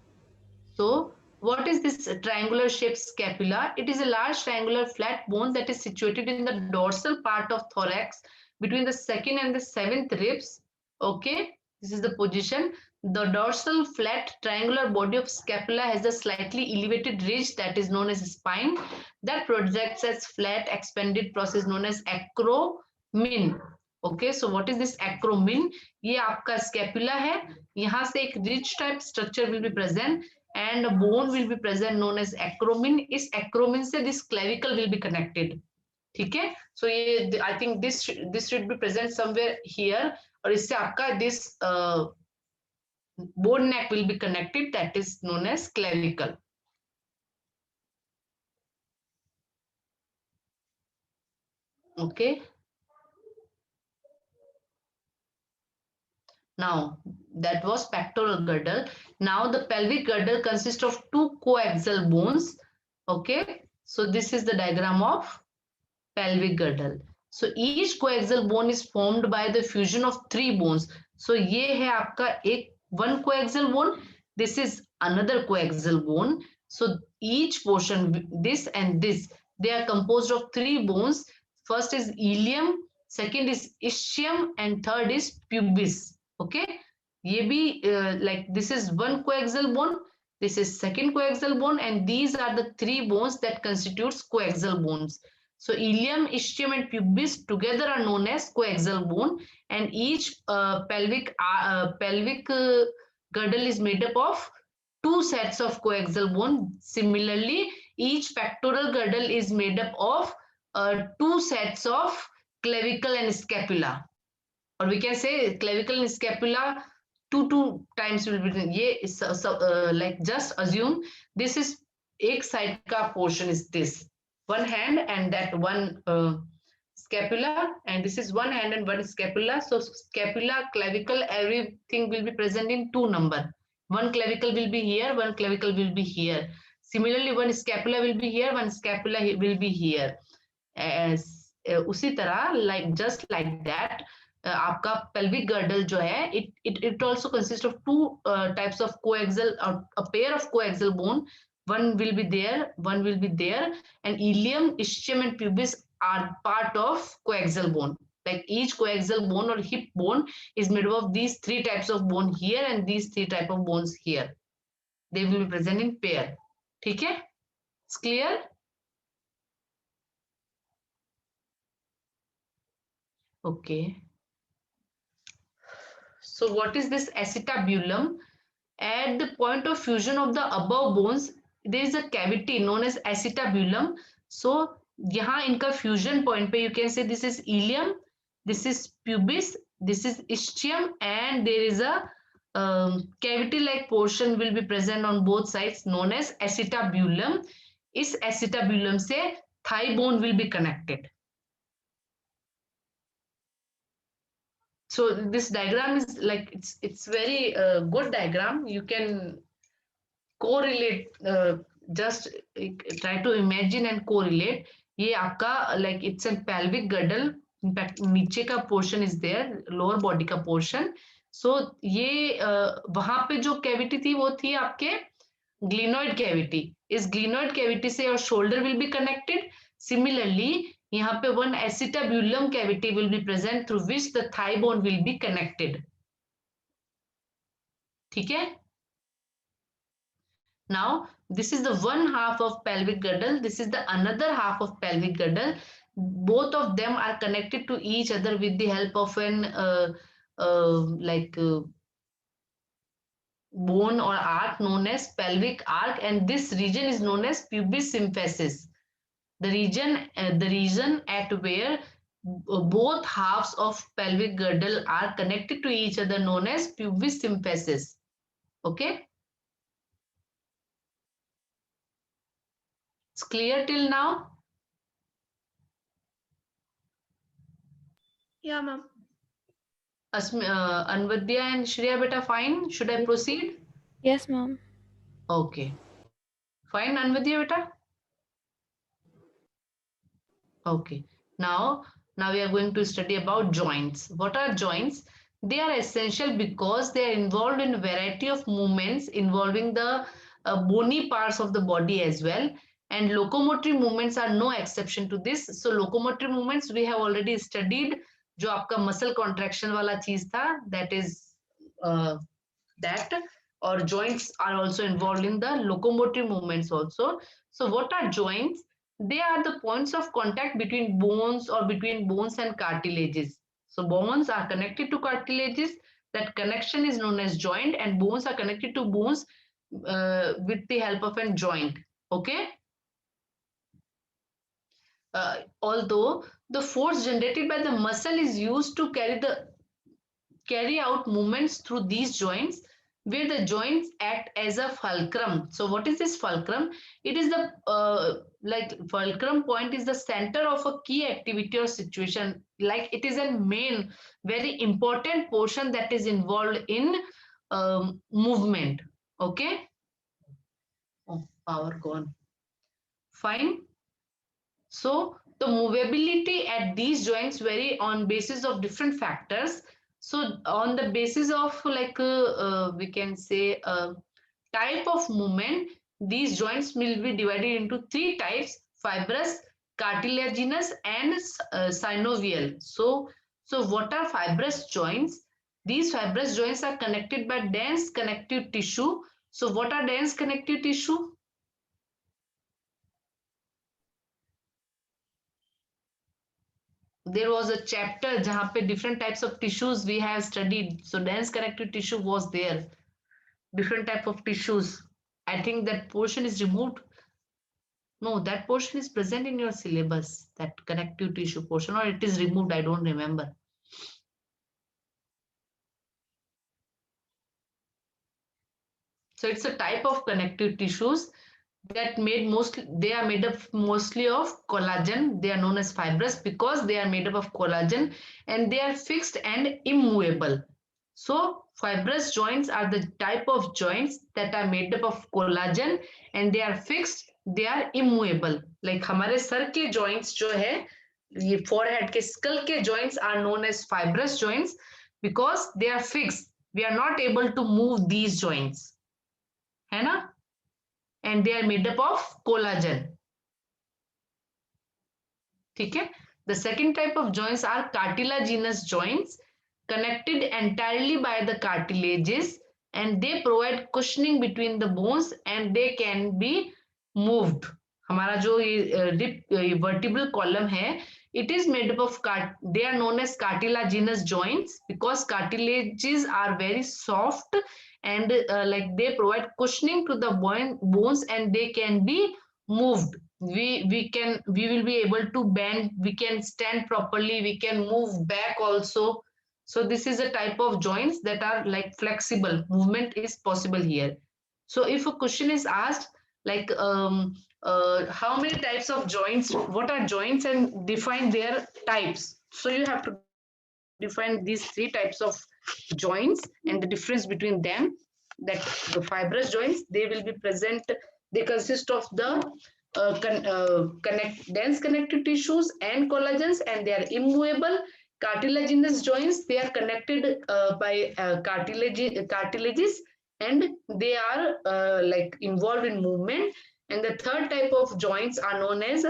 So, what is this triangular shaped scapula? It is a large triangular flat bone that is situated in the dorsal part of thorax between the second and the seventh ribs. Okay, this is the position. The dorsal flat triangular body of scapula has a slightly elevated ridge that is known as spine that projects as flat expanded process known as acromin. Okay, so what is this acromin? ये आपका scapula है. यहाँ से एक ridge type structure will be present and a bone will be present known as acromin. इस acromin से this clavicle will be connected. ठीक है, so ये I think this should be present somewhere here और इससे आपका this bone neck will be connected, that is known as clavicle. Okay. Now that was pectoral girdle. Now the pelvic girdle consists of two coaxial bones. Okay, so this is the diagram of pelvic girdle. So each coaxial bone is formed by the fusion of three bones. So ये है आपका एक one coaxial bone. This is another coaxial bone. So each portion, this and this, they are composed of three bones. First is ilium, second is ischium, and third is pubis. Okay, ये भी like this is one coaxial bone, this is second coaxial bone, and these are the three bones that constitutes coaxial bones. So ilium, ischium, and pubis together are known as coaxial bone, and each pelvic girdle is made up of two sets of coaxial bone. Similarly, each pectoral girdle is made up of two sets of clavicle and scapula. Or we can say clavicle and scapula two times will be. ये like just assume this is एक side का portion is this one hand and that one scapula, and this is one hand and one scapula. So scapula, clavicle, everything will be present in two number. One clavicle will be here, one clavicle will be here. Similarly, one scapula will be here, one scapula will be here. As उसी तरह like just like that. आपका pelvic girdle जो है it also consists of two types of coaxial, a pair of coaxial bone. One will be there, one will be there, and ilium, ischium, and pubis are part of coaxial bone. Like each coaxial bone or hip bone is made up of these three types of bone here and these three type of bones here. They will be present in pair. ठीक है? It's clear? Okay. So what is this acetabulum? At the point of fusion of the above bones, there is a cavity known as acetabulum. So यहाँ इनका fusion point पे you can say this is ilium, this is pubis, this is ischium, and there is a cavity-like portion will be present on both sides known as acetabulum. इस acetabulum से thigh bone will be connected. So this diagram is like it's very good diagram. You can correlate, just try to imagine and correlate. ये आपका like it's a pelvic girdle. In fact, नीचे का portion is there, lower body का portion. So ये वहाँ पे जो cavity थी वो थी आपके glenoid cavity. इस glenoid cavity से your shoulder will be connected. Similarly, यहाँ पे one acetabulum cavity will be present through which the thigh bone will be connected. ठीक है? Now, this is the one half of pelvic girdle. This is the another half of pelvic girdle. Both of them are connected to each other with the help of an bone or arc known as pelvic arc, and this region is known as pubis symphysis. The region at where both halves of pelvic girdle are connected to each other known as pubis symphysis. Okay. It's clear till now? Yeah, ma'am. Anvadya and Shreya beta, fine. Should I proceed? Yes, ma'am. Okay. Fine, Anvadya beta? Okay. Now we are going to study about joints. What are joints? They are essential because they are involved in a variety of movements involving the bony parts of the body as well. And locomotory movements are no exception to this. So locomotory movements we have already studied. जो आपका muscle contraction वाला चीज था, that is that. Or joints are also involved in the locomotive movements also. So what are joints? They are the points of contact between bones or between bones and cartilages. So bones are connected to cartilages. That connection is known as joint, and bones are connected to bones with the help of a joint. Okay. Although the force generated by the muscle is used to carry out movements through these joints, where the joints act as a fulcrum. So what is this fulcrum? It is the like fulcrum point is the center of a key activity or situation. Like it is a main, very important portion that is involved in movement. Okay. Oh, power gone. Fine. So the movability at these joints vary on basis of different factors. So on the basis of like we can say type of movement, these joints will be divided into three types: fibrous, cartilaginous, and synovial. So what are fibrous joints? These fibrous joints are connected by dense connective tissue. So what are dense connective tissue? There was a chapter jahan pe different types of tissues we have studied. So dense connective tissue was there. Different type of tissues. I think that portion is removed. No, that portion is present in your syllabus, that connective tissue portion, or it is removed. I don't remember. So it's a type of connective tissues that they are made up mostly of collagen. They are known as fibrous because they are made up of collagen, and they are fixed and immovable. So fibrous joints are the type of joints that are made up of collagen and they are fixed, they are immovable. Like हमारे sir के joints जो है, ये forehead के skull के joints are known as fibrous joints because they are fixed. We are not able to move these joints. है ना? And they are made up of collagen. ठीक है? The second type of joints are cartilaginous joints, connected entirely by the cartilages, and they provide cushioning between the bones and they can be moved. हमारा जो ये vertebral column है, it is made up of they are known as cartilaginous joints because cartilages are very soft and like they provide cushioning to the bones and they can be moved. We will be able to bend, we can stand properly, we can move back also. So this is a type of joints that are like flexible, movement is possible here. So if a question is asked like how many types of joints, what are joints, and define their types, so you have to define these three types of joints and the difference between them. That the fibrous joints, they will be present, they consist of the dense connective tissues and collagens, and they are immovable. Cartilaginous joints, they are connected by cartilages and they are like involved in movement. And the third type of joints are known as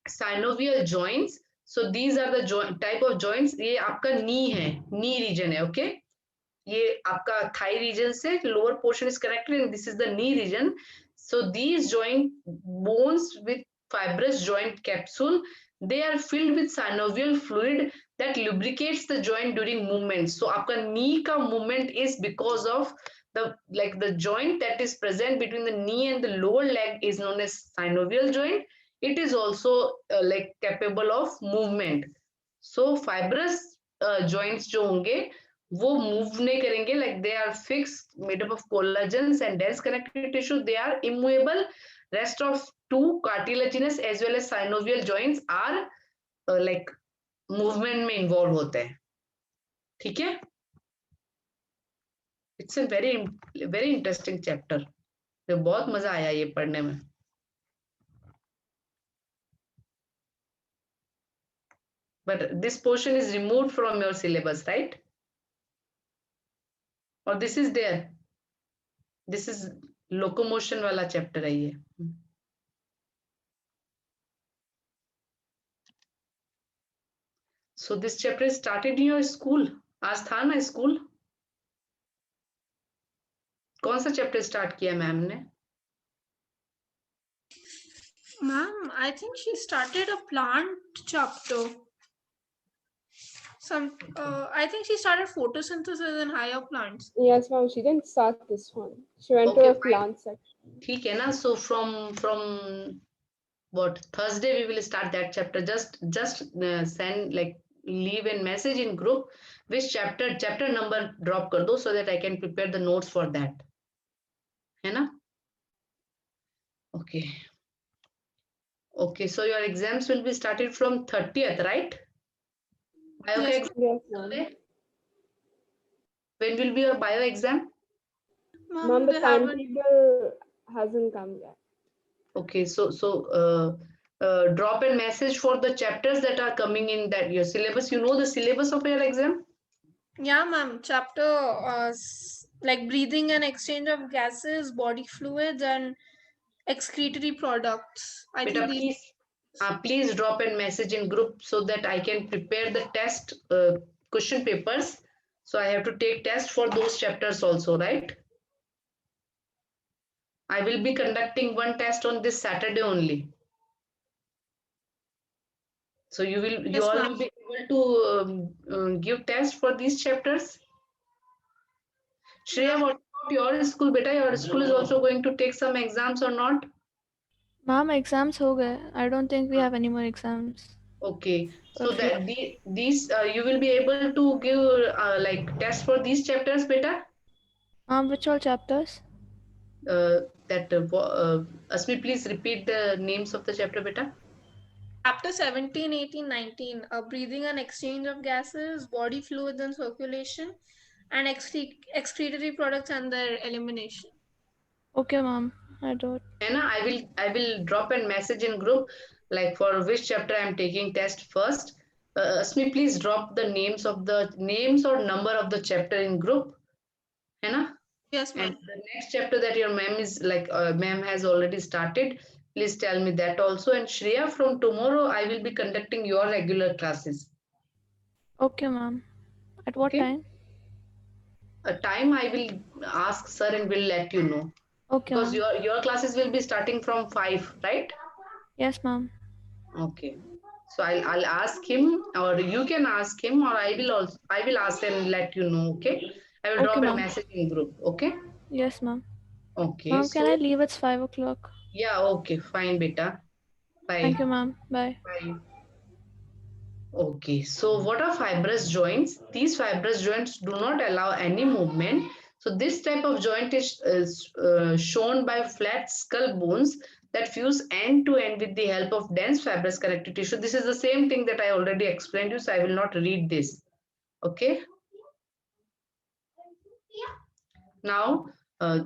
synovial joints. So these are the type of joints. ये आपका knee है, knee region है, okay? ये आपका thigh region से lower portion is connected and this is the knee region. So these joint bones with fibrous joint capsule, they are filled with synovial fluid that lubricates the joint during movement. So आपका knee का movement is because of the joint that is present between the knee and the lower leg is known as synovial joint. It is also like capable of movement. So fibrous joints जो होंगे वो move नहीं करेंगे, like they are fixed, made up of collagens and dense connective tissue. They are immovable. Rest of two cartilaginous as well as synovial joints are like movement में involve होते हैं. ठीक है? It's a very interesting chapter. तो बहुत मजा आया ये पढ़ने में. But this portion is removed from your syllabus, right? Or this is there? This is locomotion वाला chapter है ये. So this chapter is started in your school. आज था ना school? कौन सा chapter start किया मैम ने? Ma'am, I think she started a plant chapter. I think she started photosynthesis in higher plants. Yes, ma'am. She didn't start this one. She went Okay, to a fine. plant section. ठीक है ना? So from what Thursday we will start that chapter. Just send like leave a message in group which chapter number drop कर दो so that I can prepare the notes for that. है ना? Okay. Okay, so your exams will be started from 30th, right? Bio Yes, exam. Yes, ma'am. When will be your bio exam? Ma'am, the they haven't. timetable hasn't come yet. Okay, so drop a message for the chapters that are coming in that your syllabus. You know the syllabus of your exam? Yeah, ma'am. Chapter like breathing and exchange of gases, body fluids, and excretory products. I Beta, think these. please drop a message in group so that I can prepare the test question papers. So I have to take test for those chapters also, right? I will be conducting one test on this Saturday only. So you Yes, all ma'am. will be able to give test for these chapters. Shreya, what about your school, beta? Your school is also going to take some exams or not? Ma'am, exams हो गए. I don't think we have any more exams. Okay, so Okay. that these you will be able to give like test for these chapters, beta. Ma'am, which all chapters? Asmi, please repeat the names of the chapter, beta. Chapter 17, 18, 19. Breathing and exchange of gases, body fluids and circulation, and excretory products and their elimination. Okay, ma'am. I don't. Anna, I will drop a message in group like for which chapter I am taking test first. Asmi, please drop the names or number of the chapter in group. Anna? Yes, And ma'am. the next chapter that your ma'am is like ma'am has already started, please tell me that also. And Shreya, from tomorrow I will be conducting your regular classes. Okay, ma'am. At what Okay. time? A time I will ask sir and will let you know. Okay, Because ma'am. your classes will be starting from 5, right? Yes, ma'am. Okay. So I'll ask him, or you can ask him, or I will ask and let you know. Okay. I will Okay, drop a ma'am. message in group. Okay. Yes, ma'am. Okay. Ma'am, can I So leave? It's 5 o'clock. yeah. Okay. Fine, beta. Bye. Thank you, ma'am. Bye. Bye. Okay, so what are fibrous joints? These fibrous joints do not allow any movement. So this type of joint is shown by flat skull bones that fuse end to end with the help of dense fibrous connective tissue. This is the same thing that I already explained you, so I will not read this. Okay. Now,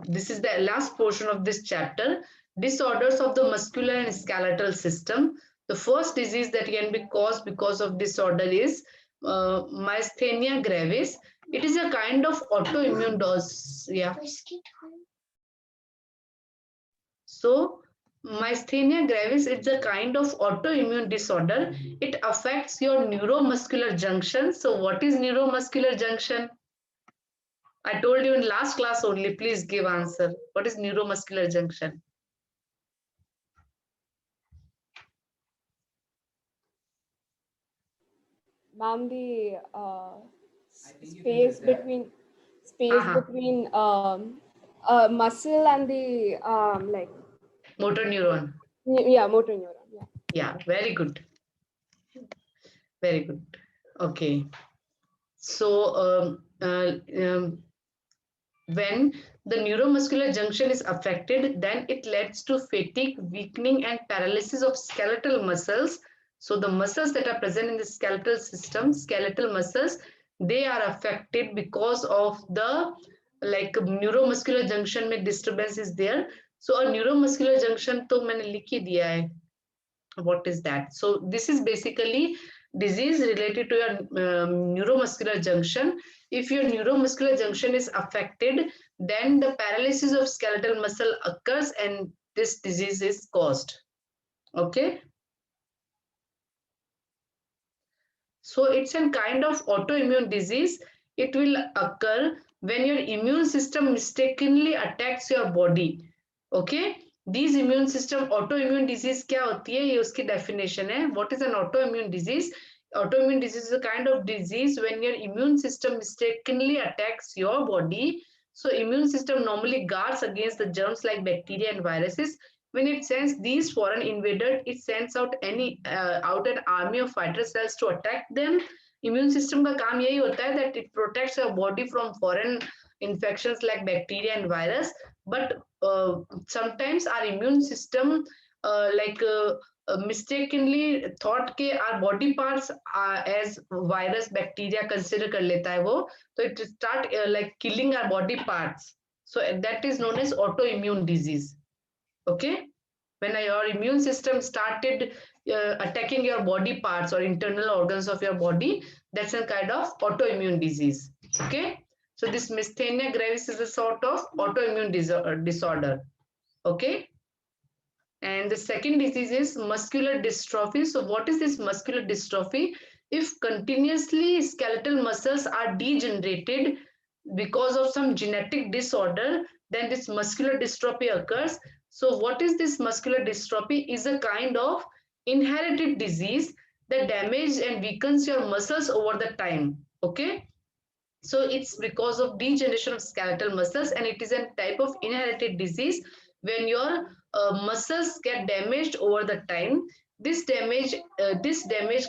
this is the last portion of this chapter. Disorders of the muscular and skeletal system. The first disease that can be caused because of disorder is myasthenia gravis. It is a kind of autoimmune disease. Yeah. So, myasthenia gravis is a kind of autoimmune disorder. It affects your neuromuscular junction. So, what is neuromuscular junction? I told you in last class only. Please give answer. What is neuromuscular junction? Ma'am, the space between muscle and the like Motor neuron. yeah, motor neuron. Yeah. Yeah, very good. Very good. Okay. So When the neuromuscular junction is affected, then it leads to fatigue, weakening, and paralysis of skeletal muscles. So the muscles that are present in the skeletal system, skeletal muscles, they are affected because of the like neuromuscular junction में disturbance is there. So a neuromuscular junction तो मैंने लिख ही दिया है. What is that? So this is basically disease related to your neuromuscular junction. If your neuromuscular junction is affected, then the paralysis of skeletal muscle occurs and this disease is caused. Okay. So it's a kind of autoimmune disease. It will occur when your immune system mistakenly attacks your body. Okay. These immune system autoimmune disease क्या होती है ये उसकी definition है. What is an autoimmune disease? Autoimmune disease is a kind of disease when your immune system mistakenly attacks your body. So immune system normally guards against the germs like bacteria and viruses. When it sends these foreign invaders, it sends out out an army of fighter cells to attack them. Immune system का काम यही होता है that it protects your body from foreign infections like bacteria and virus. But sometimes our immune system mistakenly thought के our body parts as virus bacteria consider कर लेता है वो, so it start like killing our body parts. So that is known as autoimmune disease. Okay, when your immune system started attacking your body parts or internal organs of your body, that's a kind of autoimmune disease. Okay, so this myasthenia gravis is a sort of autoimmune disorder. Okay, and the second disease is muscular dystrophy. So what is this muscular dystrophy? If continuously skeletal muscles are degenerated because of some genetic disorder, then this muscular dystrophy occurs. So what is this muscular dystrophy? Is a kind of inherited disease that damages and weakens your muscles over the time. Okay, so it's because of degeneration of skeletal muscles, and it is a type of inherited disease when your muscles get damaged over the time. This damage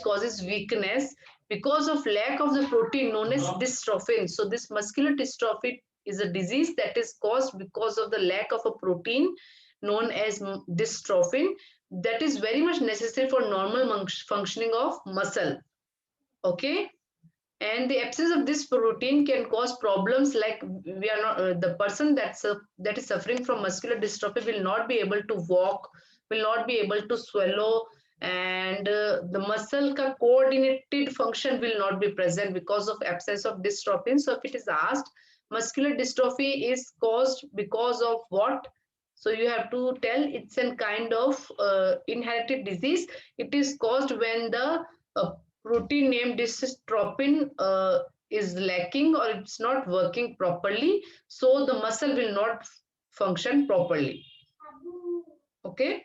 causes weakness because of lack of the protein known as dystrophin. So this muscular dystrophy is a disease that is caused because of the lack of a protein known as dystrophin that is very much necessary for normal functioning of muscle. Okay, and the absence of this protein can cause problems like we are not the person that is suffering from muscular dystrophy will not be able to walk, will not be able to swallow, and the muscle ka coordinated function will not be present because of absence of dystrophin. So if it is asked muscular dystrophy is caused because of what, so you have to tell it's a kind of inherited disease. It is caused when the protein named dystrophin is lacking or it's not working properly, so the muscle will not function properly. Okay,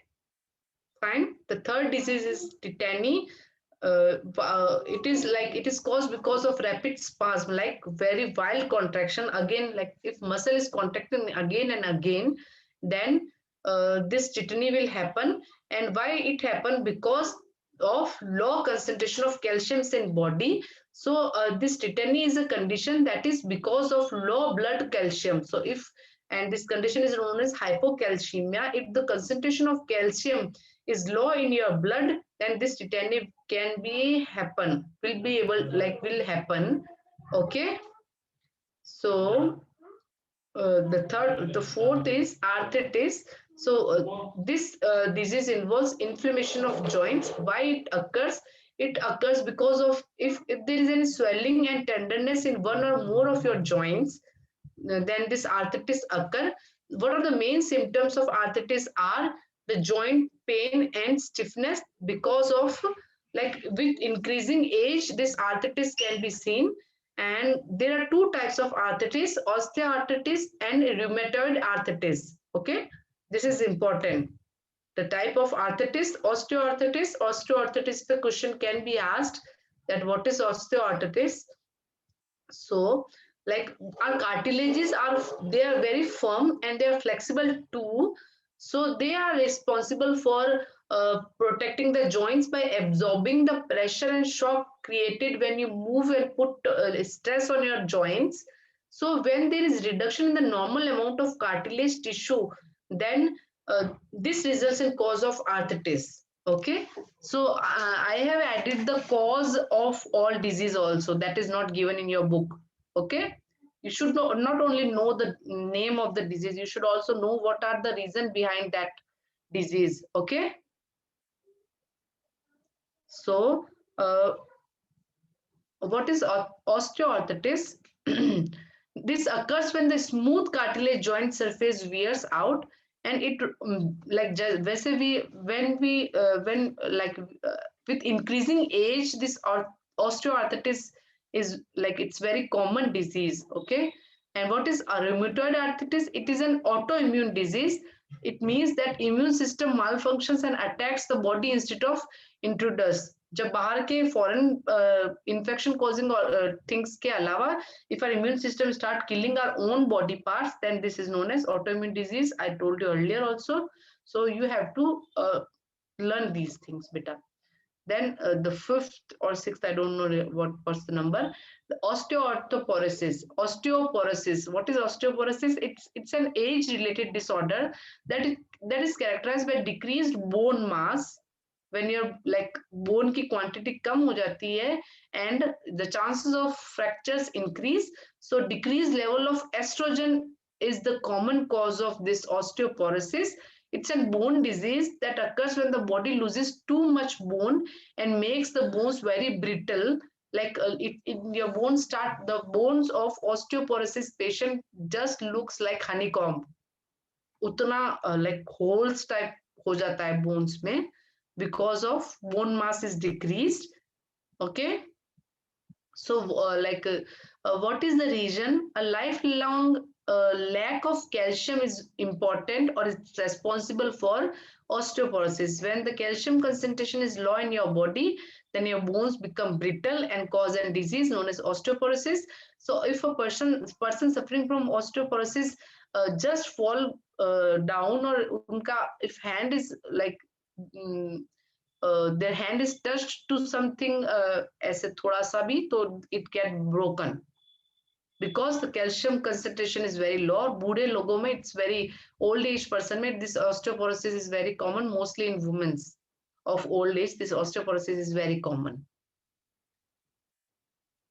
fine. The third disease is tetany. It is caused because of rapid spasm, like very wild contraction. Again, like if muscle is contracting again and again, then this tetany will happen. And why it happen? Because of low concentration of calcium in body. So this tetany is a condition that is because of low blood calcium. So and this condition is known as hypocalcemia. If the concentration of calcium is low in your blood, then this tetany will happen. Okay, so the fourth is arthritis. So this disease involves inflammation of joints. Why it occurs? It occurs because of if there is any swelling and tenderness in one or more of your joints, then this arthritis occur. What are the main symptoms of arthritis are the joint pain and stiffness because of like with increasing age, this arthritis can be seen. And there are two types of arthritis, osteoarthritis and rheumatoid arthritis. Okay, this is important. The type of arthritis, osteoarthritis. Osteoarthritis, the question can be asked that what is osteoarthritis? So like our cartilages are very firm and they are flexible too. So they are responsible for protecting the joints by absorbing the pressure and shock created when you move and put stress on your joints. So when there is reduction in the normal amount of cartilage tissue, then this results in cause of arthritis. Okay, so I have added the cause of all disease also, that is not given in your book. Okay, you should not only know the name of the disease, you should also know what are the reason behind that disease. Okay, so what is osteoarthritis? This occurs when the smooth cartilage joint surface wears out, and it like वैसे भी when like with increasing age, this osteoarthritis is like it's very common disease. Okay, and what is a rheumatoid arthritis? It is an autoimmune disease. It means that immune system malfunctions and attacks the body instead of intruders. जब बाहर के foreign infection causing things के अलावा, if our immune system start killing our own body parts, then this is known as autoimmune disease. I told you earlier also. So you have to learn these things, beta. Then the fifth or sixth, I don't know what's the number. The osteoporosis. Osteoporosis. What is osteoporosis? It's an age-related disorder that is characterized by decreased bone mass. When your like bone की quantity कम हो जाती है, and the chances of fractures increase. So decreased level of estrogen is the common cause of this osteoporosis. It's a bone disease that occurs when the body loses too much bone and makes the bones very brittle. Like your bones start, the bones of osteoporosis patient just looks like honeycomb. उतना like holes type हो जाता है bones में, because of bone mass is decreased. Okay, so what is the reason? A lifelong lack of calcium is important, or it's responsible for osteoporosis. When the calcium concentration is low in your body, then your bones become brittle and cause a disease known as osteoporosis. So if a person suffering from osteoporosis just fall down, or unka if hand is like their hand is touched to something ऐसे थोड़ा सा भी, तो it get broken because the calcium concentration is very low. बूढ़े लोगों में, it's very old age person में, this osteoporosis is very common, mostly in women of old age. This osteoporosis is very common.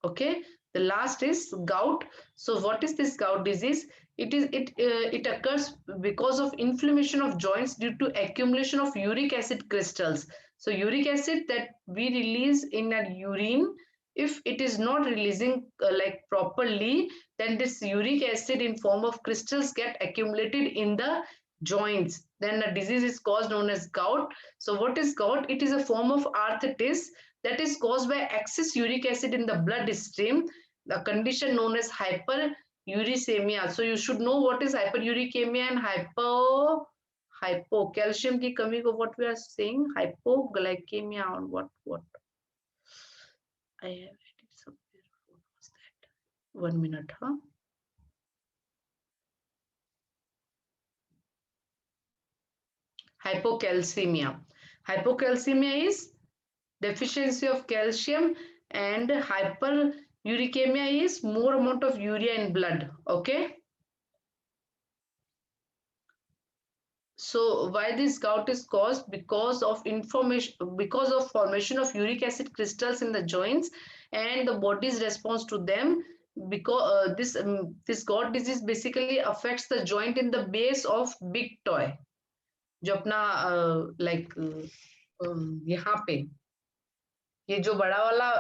Okay, the last is gout. So what is this gout disease? It occurs because of inflammation of joints due to accumulation of uric acid crystals. So uric acid that we release in our urine, if it is not releasing like properly, then this uric acid in form of crystals get accumulated in the joints. Then a disease is caused known as gout. So what is gout? It is a form of arthritis that is caused by excess uric acid in the blood stream, the condition known as hyperuricemia. So you should know what is hyperuricemia and hypocalcium की कमी को what we are saying, hypoglycemia, or what I have it somewhere. What was that? 1 minute, huh? Hypocalcemia. Hypocalcemia is deficiency of calcium, and hyperuricemia is more amount of urea in blood. Okay, so why this gout is caused? Because of formation of uric acid crystals in the joints and the body's response to them. Because this gout disease basically affects the joint in the base of big toe, जो अपना like यहाँ पे, ये जो बड़ा वाला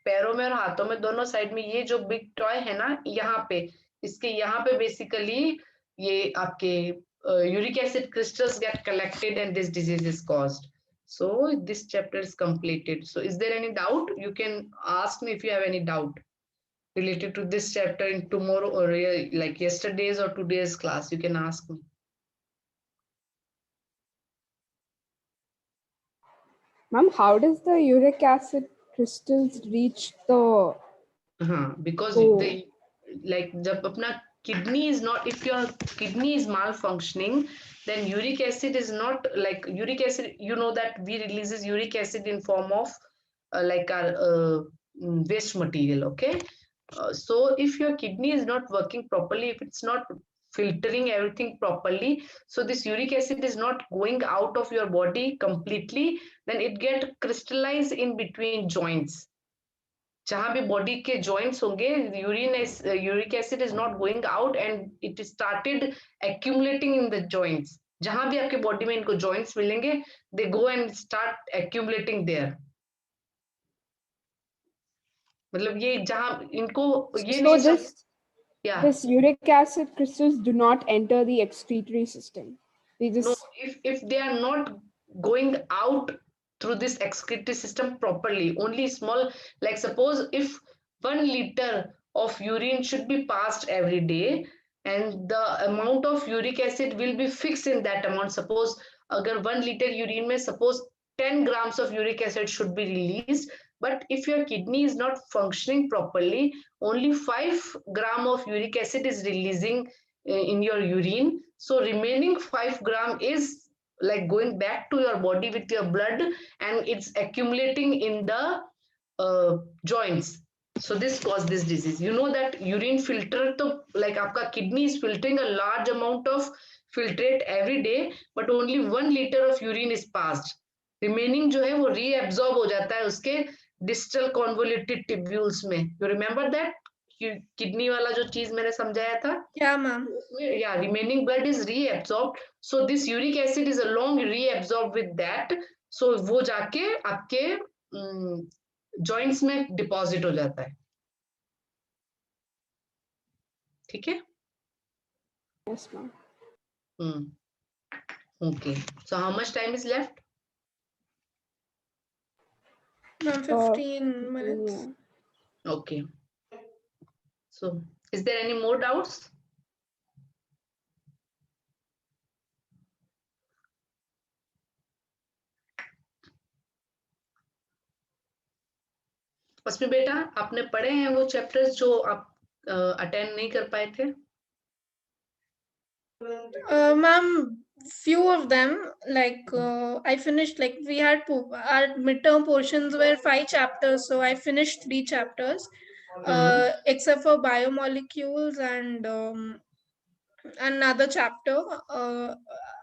पैरों में और हाथों में दोनों साइड में, ये जो बिग टॉय है ना, यहाँ पे, इसके यहाँ पे बेसिकली ये आपके uric acid crystals get collected and this disease is caused. So this chapter is completed. So is there any doubt? You can ask me if you have any doubt related to this chapter in tomorrow or like yesterday's or today's class. You can ask me. Ma'am, how does the uric acid crystals reach the because they like जब अपना kidney is not, if your kidney is malfunctioning, then uric acid is not like uric acid, you know that we releases uric acid in form of like our waste material. Okay, So if your kidney is not working properly, if it's not filtering everything properly, so this uric acid is not going out of your body completely, then it get crystallized in between joints. जहां भी body के joints होंगे, uric acid is not going out and it started accumulating in the joints. जहां भी आपके body में इनको joints मिलेंगे, they go and start accumulating there. मतलब ये जहां इनको ये So नहीं yeah. this uric acid crystals do not enter the excretory system. They just No, if they are not going out through this excretory system properly, only small, like suppose if 1 liter of urine should be passed every day, and the amount of uric acid will be fixed in that amount. Suppose agar 1 liter urine mein, suppose 10 grams of uric acid should be released, but if your kidney is not functioning properly, only 5 gram of uric acid is releasing in your urine. So remaining 5 gram is like going back to your body with your blood, and it's accumulating in the joints. So this causes this disease. You know that urine filter, to, like आपका kidney is filtering a large amount of filtrate every day, but only 1 liter of urine is passed. Remaining जो है वो reabsorb हो जाता है उसके distal convoluted tubules में. You remember that? Kidney वाला जो चीज मैंने समझाया था, Yeah, ma'am. yeah, remaining blood is reabsorbed, so this uric acid is along reabsorbed with that, so वो जाके आपके joints में deposit हो जाता है. ठीक है? yes, ma'am. Okay, so how much time is left? Ma'am, 15 minutes. Yeah. Okay, so is there any more doubts? उसमें बेटा आपने पढ़े हैं वो चैप्टर्स जो आप अटेंड नहीं कर पाए थे? Ma'am, few of them, like I finished, like we had our midterm portions were 5 chapters, so I finished 3 chapters, except for biomolecules and another chapter.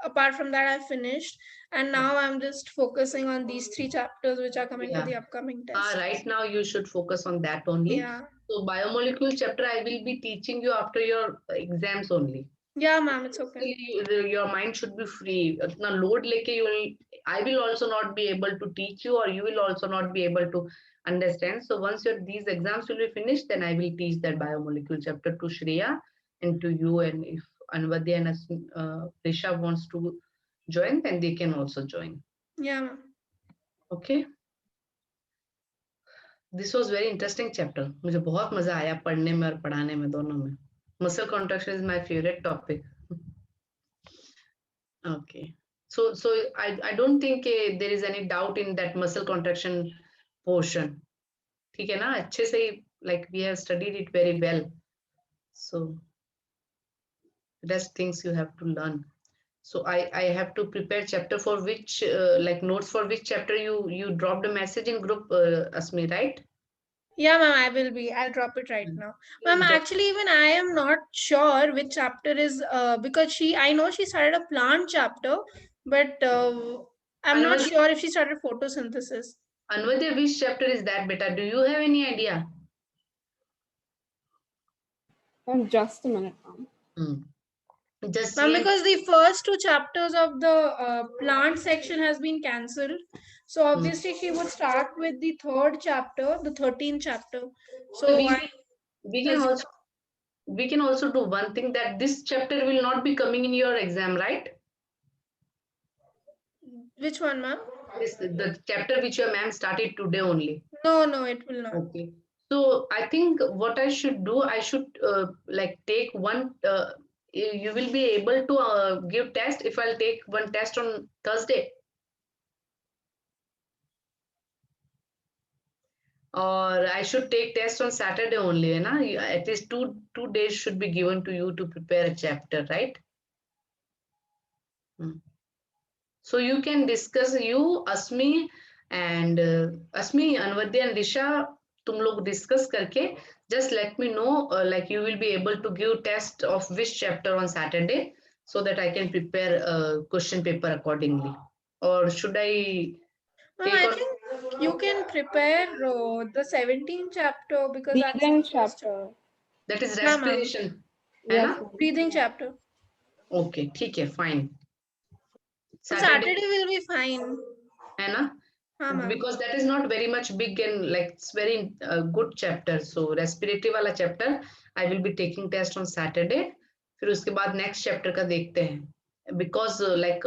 Apart from that, I finished, and now I'm just focusing on these 3 chapters which are coming to the upcoming test. Right now you should focus on that only. Yeah. So biomolecule chapter I will be teaching you after your exams only. Yeah, ma'am, it's okay. Your mind should be free. Itna load leke I will also not be able to teach you, or you will also not be able to understand. So once these exams will be finished, then I will teach that biomolecule chapter to Shreya and to you. And if Anvadya and Risha wants to join, then they can also join. Yeah, ma'am. Okay. This was very interesting chapter. मुझे बहुत मजा आया पढ़ने में और पढ़ाने में दोनों में. Muscle contraction is my favorite topic. Okay. So I don't think there is any doubt in that muscle contraction portion. ठीक है ना? अच्छे से, like we have studied it very well. So rest things you have to learn. So I have to prepare chapter for which like notes for which chapter you dropped a message in group, Asmi, right? Yeah, ma'am, I'll drop it right now. Ma'am, actually, even I am not sure which chapter is, because I know she started a plant chapter, but I'm not sure if she started photosynthesis. Anvadya, which chapter is that, beta? Do you have any idea? Just a minute, ma'am. Just Ma'am, because the first 2 chapters of the plant section has been cancelled. So obviously she would start with the 3rd chapter, the 13th chapter. So we can also do one thing, that this chapter will not be coming in your exam, right? Which one, ma'am? The chapter which your ma'am started today only. No, it will not. Okay. So I think what I should do, I should like take one, you will be able to give test if I'll take one test on Thursday. Or I should take test on Saturday only, na? At least two days should be given to you to prepare a chapter, right? So you can discuss, you, Asmi, and Asmi, Anvadya and Risha, तुम लोग discuss करके just let me know like you will be able to give test of which chapter on Saturday so that I can prepare a question paper accordingly. Or should I Ma'am, take I on think you can prepare the 17th chapter because that's Breathing the first. chapter. that is Yeah, ma'am. respiration, है Yes, ना? ma'am. Breathing chapter. Okay, ठीक है, fine. So Saturday, Saturday will be fine. है ना? हाँ, ma'am. Because that is not very much big and like it's very good chapter. So respiratory वाला chapter I will be taking test on Saturday. फिर उसके बाद next chapter का देखते हैं. Because like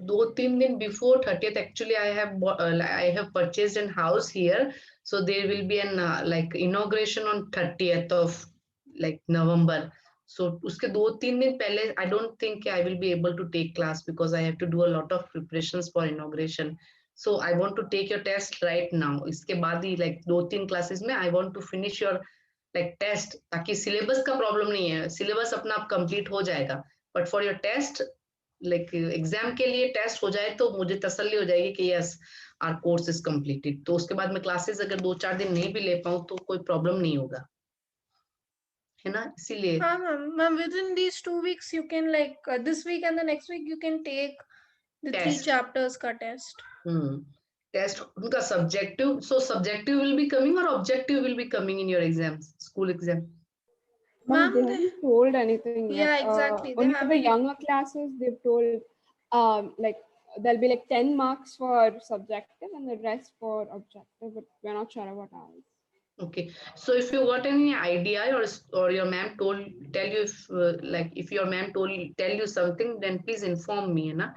2-3 दिन before 30th actually I have purchased an house here, so there will be an like inauguration on 30th of like November. So uske 2-3 दिन पहले I don't think I will be able to take class because I have to do a lot of preparations for inauguration. So I want to take your test right now. इसके बाद ही like 2-3 classes में I want to finish your like test ताकि syllabus का problem नहीं है, syllabus अपना आप complete हो जाएगा, but for your test like exam के लिए टेस्ट हो जाए तो मुझे तसल्ली हो जाएगी कि yes our course is completed. तो उसके बाद मैं क्लासेस अगर 2-4 दिन नहीं भी ले पाऊँ तो कोई प्रॉब्लम नहीं होगा, है ना? इसीलिए हाँ ma'am, within these 2 weeks you can like this week and the next week you can take the 3 Test. chapters का test. टेस्ट उनका subjective, so subjective will be coming और objective will be coming in your exams, school exam. Ma'am, Ma'am, they haven't told anything yet. Yeah, exactly. They Only for the haven't. younger classes, they've told like there'll be like 10 marks for subjective and the rest for objective, but we're not sure about ours. Okay, so if you got any idea or your ma'am tell you if like if your ma'am tell you something, then please inform me, na?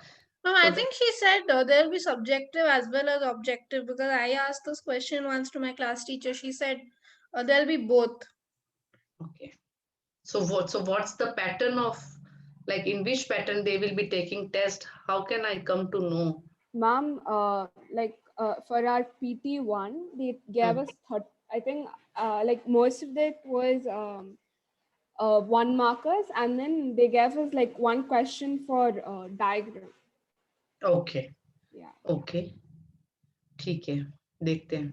No, So I think she said there'll be subjective as well as objective because I asked this question once to my class teacher. She said there'll be both. Okay. So what's the pattern of like in which pattern they will be taking test? How can I come to know? Ma'am, like for our PT1, they gave us I think like most of it was 1 markers, and then they gave us like 1 question for diagram. Okay. Yeah. Okay. ठीक है, देखते हैं.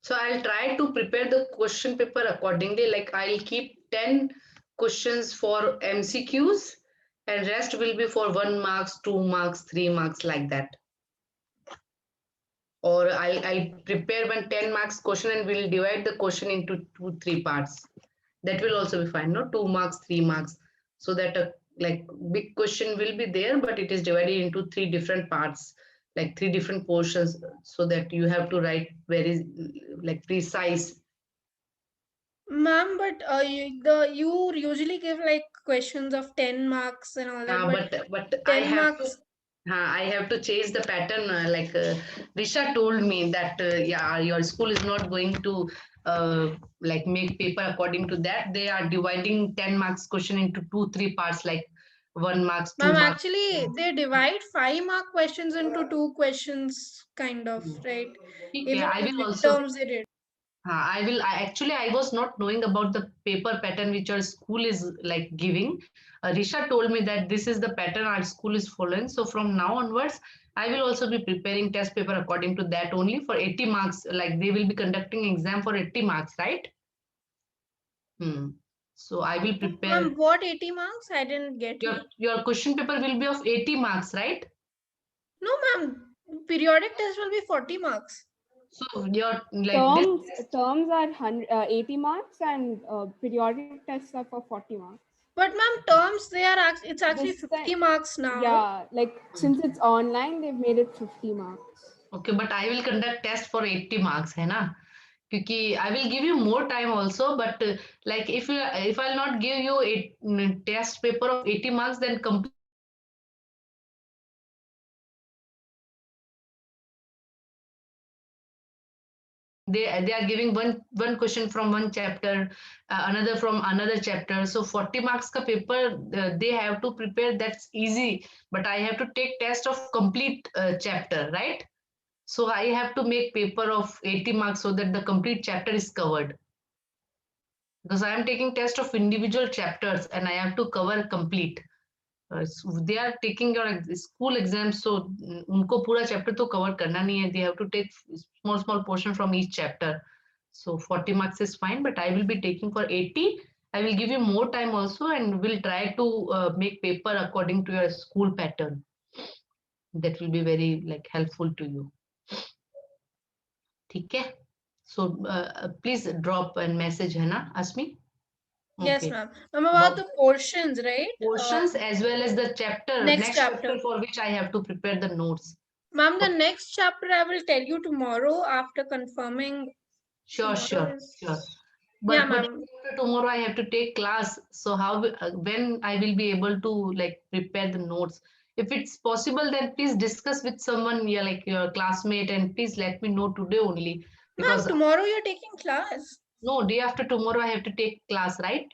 So I'll try to prepare the question paper accordingly. Like I'll keep 10 questions for MCQs and rest will be for 1 marks, 2 marks, 3 marks like that. Or I'll prepare one 10 marks question and we'll divide the question into 2-3 parts. That will also be fine, no? 2 marks, 3 marks. So that a like big question will be there, but it is divided into 3 different parts, like 3 different portions, so that you have to write very like precise. Ma'am, but you usually give like questions of 10 marks and all that. But 10 marks. I have to change the pattern. Like Risha told me that yeah, your school is not going to like make paper according to that. They are dividing 10 marks question into 2-3 parts, like 1 marks, 2 Ma'am, marks. actually, they divide 5 mark questions into 2 questions, kind of, right? Okay, Even I in will also. midterms they did. I was not knowing about the paper pattern which our school is like giving. Risha told me that this is the pattern our school is following. So from now onwards, I will also be preparing test paper according to that only for 80 marks. Like they will be conducting exam for 80 marks, right? So I will prepare. Ma'am, what 80 marks? I didn't get your question paper will be of 80 marks, right? No, ma'am. Periodic test will be 40 marks. So your like terms are 80 marks and periodic tests are for 40 marks. But ma'am, terms it's actually 50 marks now. Yeah, like since it's online, they've made it 50 marks. Okay, but I will conduct test for 80 marks, है ना? Because I will give you more time also, but like if I'll not give you a test paper of 80 marks, then complete. They are giving one question from one chapter, another from another chapter. So 40 marks ka paper they have to prepare. That's easy, but I have to take test of complete chapter, right? So I have to make paper of 80 marks so that the complete chapter is covered. Because I am taking test of individual chapters and I have to cover complete. they are taking your school exams, so उनको पूरा chapter तो cover करना नहीं है. They have to take small portion from each chapter. So 40 marks is fine, but I will be taking for 80. I will give you more time also, and we'll try to make paper according to your school pattern. That will be very like helpful to you. ठीक है? So please drop a message, है ना, Asmi? Yes, Okay. ma'am. Ma'am, about the portions, right? Portions as well as the chapter, Next chapter chapter. for which I have to prepare the notes. Ma'am, the next chapter I will tell you tomorrow after confirming. Sure. But Yeah, ma'am. after tomorrow I have to take class. So how when I will be able to like prepare the notes? If it's possible, then please discuss with someone, yeah, like your classmate, and please let me know today only. Ma'am, Because tomorrow you're taking class. no, day after tomorrow I have to take class, right?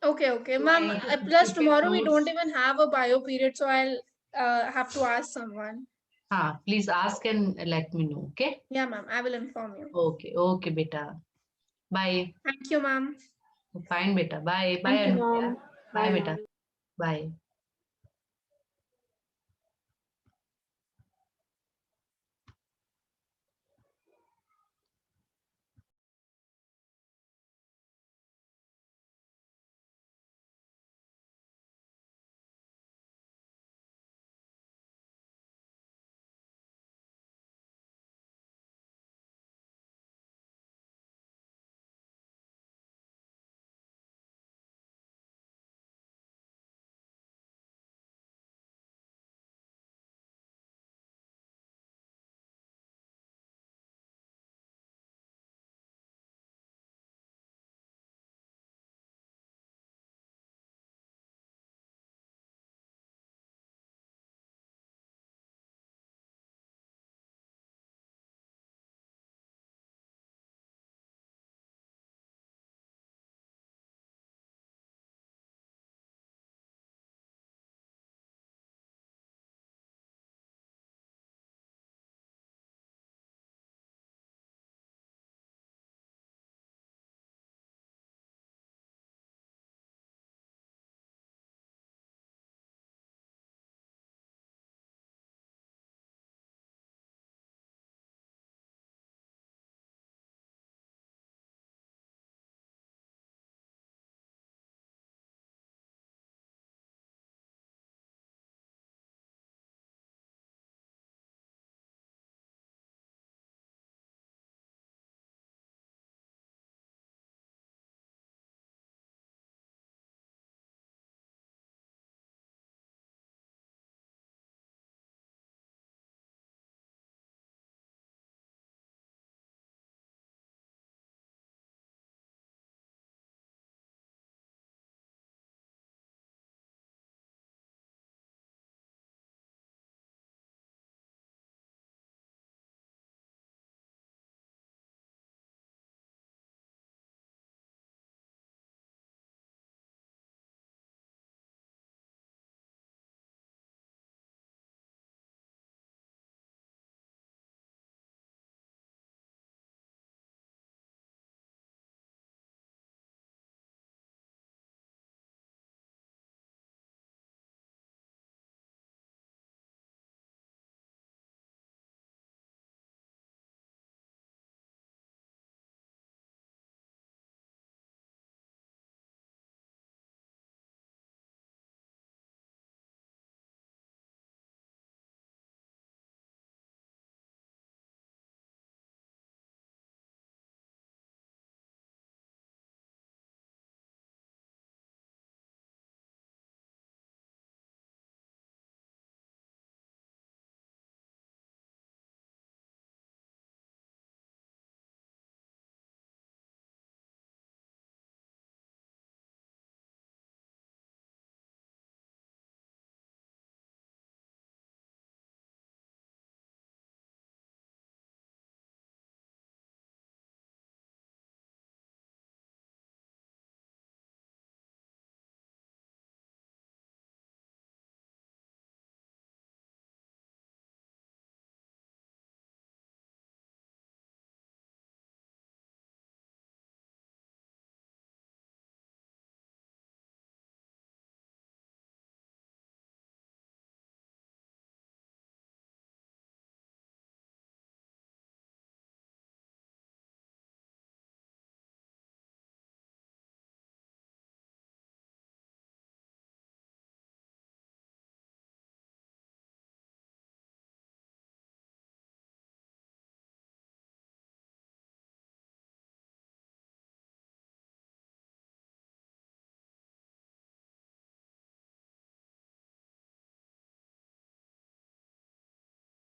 Okay, So ma'am. I have to Plus prepare tomorrow we notes. don't even have a bio period, so I'll have to ask someone. Please ask and let me know, okay? Yeah, ma'am. I will inform you. Okay, beta. Bye. Thank you, ma'am. Fine, beta. Bye. Thank you, Anukya. ma'am. Bye, Bye, beta. ma'am. Bye.